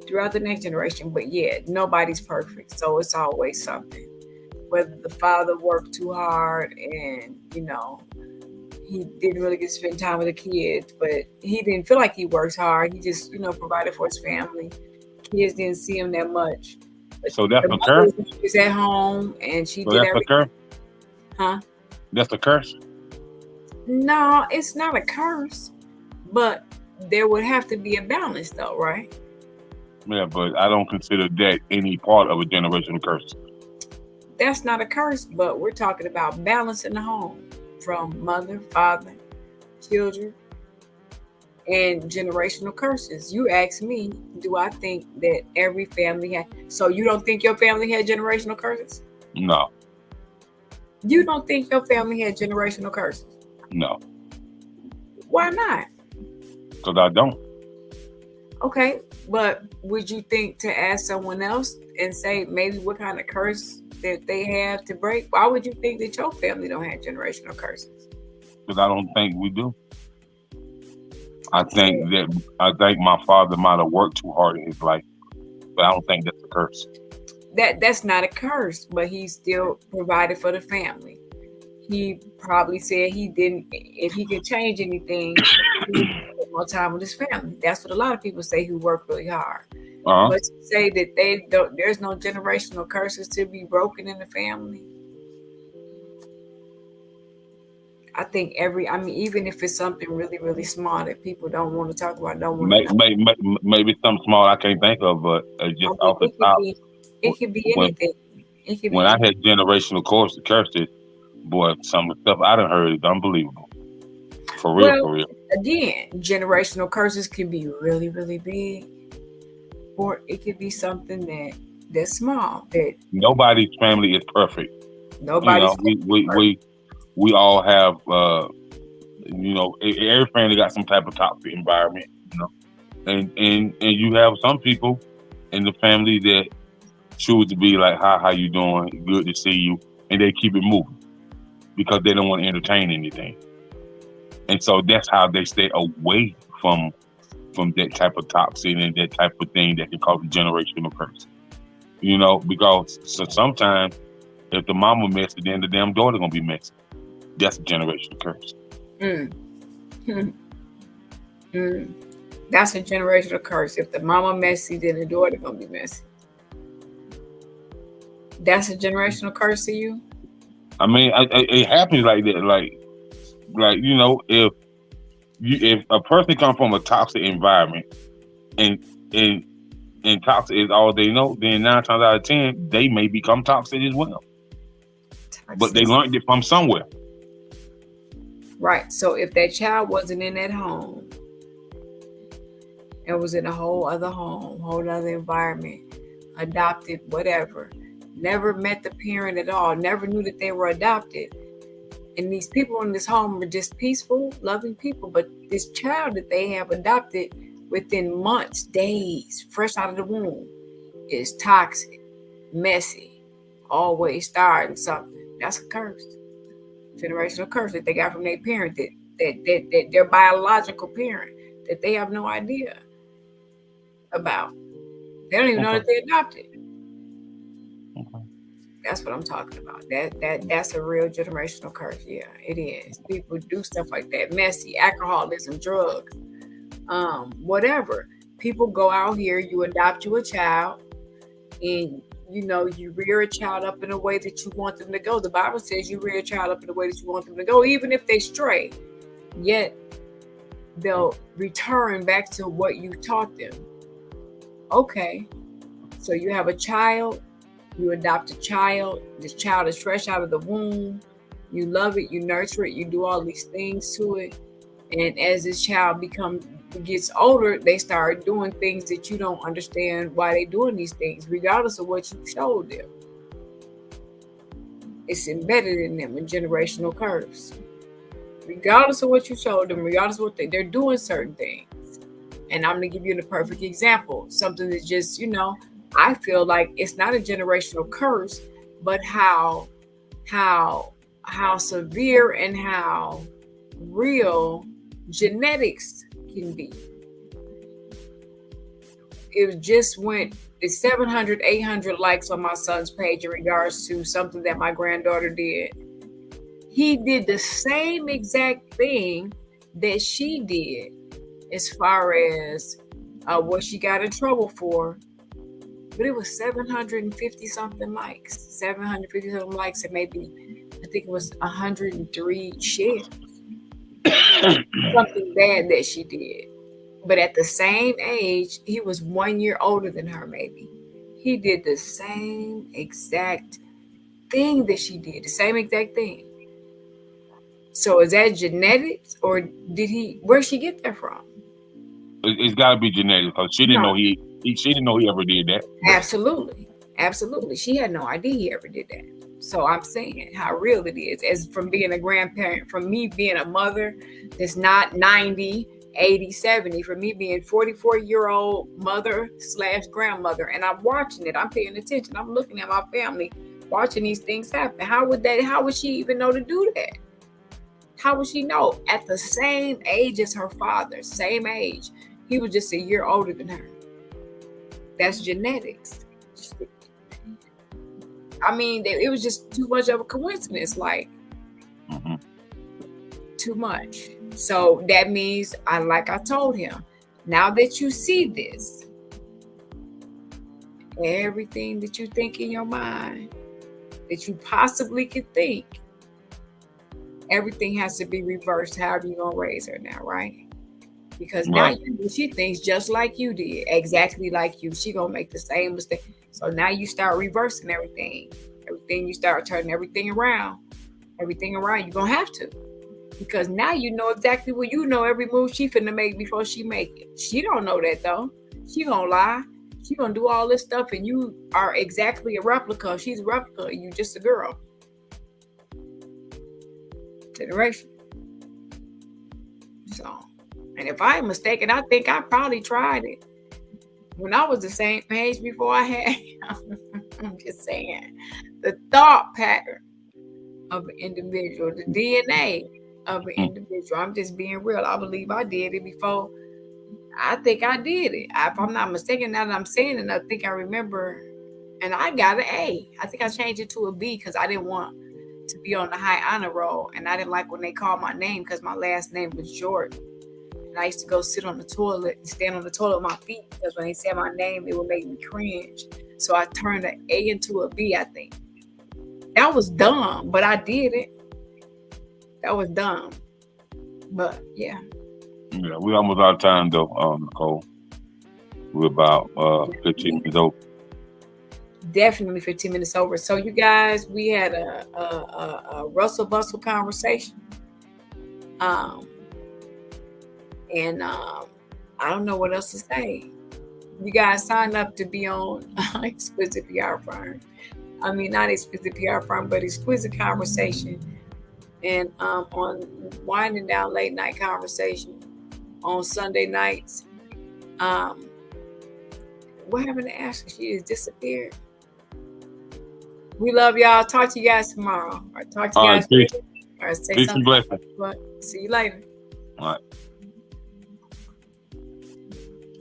[SPEAKER 1] throughout the next generation. But yeah, nobody's perfect. So it's always something. Whether the father worked too hard and, he didn't really get to spend time with the kids, but he didn't feel like he worked hard. He just, provided for his family. Kids didn't see him that much. But
[SPEAKER 2] so that's a curse?
[SPEAKER 1] She was at home and she did
[SPEAKER 2] that's
[SPEAKER 1] everything.
[SPEAKER 2] A curse?
[SPEAKER 1] Huh?
[SPEAKER 2] That's a curse?
[SPEAKER 1] No, it's not a curse. But there would have to be a balance though, right?
[SPEAKER 2] Yeah, but I don't consider that any part of a generational curse.
[SPEAKER 1] That's not a curse, but we're talking about balance in the home from mother, father, children, and generational curses. You asked me, do I think that every family had? So you don't think your family had generational curses?
[SPEAKER 2] No.
[SPEAKER 1] You don't think your family had generational curses?
[SPEAKER 2] No.
[SPEAKER 1] Why not?
[SPEAKER 2] Because I don't.
[SPEAKER 1] Okay, but would you think to ask someone else and say maybe what kind of curse that they have to break? Why would you think that your family don't have generational curses?
[SPEAKER 2] Because I don't think we do. I think
[SPEAKER 1] So
[SPEAKER 2] that I think my father might have worked too hard in his life, but I don't think that's a curse.
[SPEAKER 1] that's not a curse, but he still provided for the family. He probably said he didn't. If he could change anything, he would spend more time with his family. That's what a lot of people say who work really hard.
[SPEAKER 2] Uh huh.
[SPEAKER 1] But to say that they don't, there's no generational curses to be broken in the family. I think I mean, even if it's something really, really small that people don't want to talk about, don't want to know.
[SPEAKER 2] Maybe something small I can't think of, but
[SPEAKER 1] I
[SPEAKER 2] just
[SPEAKER 1] mean,
[SPEAKER 2] off the top,
[SPEAKER 1] it could be
[SPEAKER 2] when
[SPEAKER 1] anything. It could
[SPEAKER 2] when
[SPEAKER 1] be
[SPEAKER 2] I
[SPEAKER 1] anything.
[SPEAKER 2] had generational curses, boy, some of the stuff I done heard is unbelievable. For real,
[SPEAKER 1] Well,
[SPEAKER 2] for real.
[SPEAKER 1] again, generational curses can be really, really big, or it could be something that's small that
[SPEAKER 2] Nobody's family is perfect. You
[SPEAKER 1] nobody's
[SPEAKER 2] know, we all have every family got some type of toxic environment. You know, and you have some people in the family that choose to be like, "Hi, how you doing? Good to see you," and they keep it moving because they don't want to entertain anything. And so that's how they stay away from that type of toxin and that type of thing that can cause a generational curse. You know, because sometimes if the mama messy, then the damn daughter gonna be messy. That's a generational curse.
[SPEAKER 1] mm, mm, mm. That's a generational curse. If the mama messy, then the daughter gonna be messy. That's a generational curse to you.
[SPEAKER 2] I mean, it happens like that. Like if a person comes from a toxic environment and and and toxic is all they know, then 9 times out of 10 they may become toxic as well. But they
[SPEAKER 1] Toxic.
[SPEAKER 2] learned it from somewhere.
[SPEAKER 1] Right. So if that child wasn't in that home and was in a whole other home, whole other environment, adopted, whatever, never met the parent at all, never knew that they were adopted. And these people in this home were just peaceful, loving people. But this child that they have adopted within months, days, fresh out of the womb, is toxic, messy, always starting something. That's a curse. Generational curse that they got from their parent, that their biological parent, that they have no idea about. They don't even know
[SPEAKER 2] Okay.
[SPEAKER 1] that they adopted.
[SPEAKER 2] Okay.
[SPEAKER 1] That's what I'm talking about. That's a real generational curse. Yeah, it is. People do stuff like that. Messy, alcoholism, drugs, whatever. People go out here, you adopt you a child, and you rear a child up in a way that you want them to go. The Bible says you rear a child up in the way that you want them to go, even if they stray. Yet they'll return back to what you taught them. Okay, so you have a child, you adopt a child, this child is fresh out of the womb, you love it, you nurture it, you do all these things to it. And as this child gets older, they start doing things that you don't understand why they're doing these things, regardless of what you showed them. It's embedded in them, a generational curse. Regardless of what you showed them, regardless of what they're doing certain things. And I'm gonna give you the perfect example. Something that's just, I feel like it's not a generational curse, but how severe and how real genetics can be. It just went 700, 800 likes on my son's page in regards to something that my granddaughter did. He did the same exact thing that she did as far as what she got in trouble for. But it was 750 something likes. 750 something likes and maybe, I think it was 103 shares. Something bad that she did. But at the same age, he was 1 year older than her, maybe. He did the same exact thing that she did, the same exact thing. So is that genetics, or where'd she get that from?
[SPEAKER 2] It's got to be genetic because she didn't
[SPEAKER 1] No,
[SPEAKER 2] know she didn't know he ever did that.
[SPEAKER 1] absolutely. Absolutely. She had no idea he ever did that. So I'm saying how real it is, as from being a grandparent, from me being a mother that's not 90, 80, 70, for me being 44-year-old mother/grandmother, and I'm watching it. I'm paying attention. I'm looking at my family, watching these things happen. How would she even know to do that? How would she know? At the same age as her father, same age. He was just a year older than her. That's genetics. I mean, it was just too much of a coincidence, like too much. So that means, like I told him, now that you see this, everything that you think in your mind that you possibly could think, everything has to be reversed. However you gonna raise her now, right? Because now she thinks just like you did, exactly like you. She gonna make the same mistake. So now you start reversing everything. You start turning everything around. You're gonna have to. Because now you know exactly what you know, every move she finna make before she make it. She don't know that though. She gonna lie. She gonna do all this stuff, and you are exactly a replica. She's a replica. You just a girl. Generation. So, and if I'm mistaken, I think I probably tried it when I was the same age before I had him. I'm just saying, the thought pattern of an individual, the DNA of an individual. I'm just being real. I believe I did it before. I think I did it. If I'm not mistaken, now that I'm saying it, I think I remember. And I got an A. I think I changed it to a B because I didn't want to be on the high honor roll. And I didn't like when they called my name because my last name was Jordan. And I used to go sit on the toilet and stand on the toilet with my feet because when they said my name, it would make me cringe. So I turned an A into a B, I think. That was dumb, but I did it. That was dumb. But yeah.
[SPEAKER 2] Yeah, we're almost out of time though, Nicole. We're about 15 minutes over.
[SPEAKER 1] Definitely 15 minutes over. So you guys, we had a Russell Bustle conversation. And I don't know what else to say. You guys sign up to be on Exquisite PR Firm. I mean, not Exquisite PR Firm, but Exquisite Conversation. And on Winding Down Late Night Conversation on Sunday nights. What happened to Ashley? She has disappeared. We love y'all. Talk to you guys tomorrow. Or talk to you guys later. Or say
[SPEAKER 2] peace
[SPEAKER 1] something.
[SPEAKER 2] and blessings.
[SPEAKER 1] See you later.
[SPEAKER 2] All right.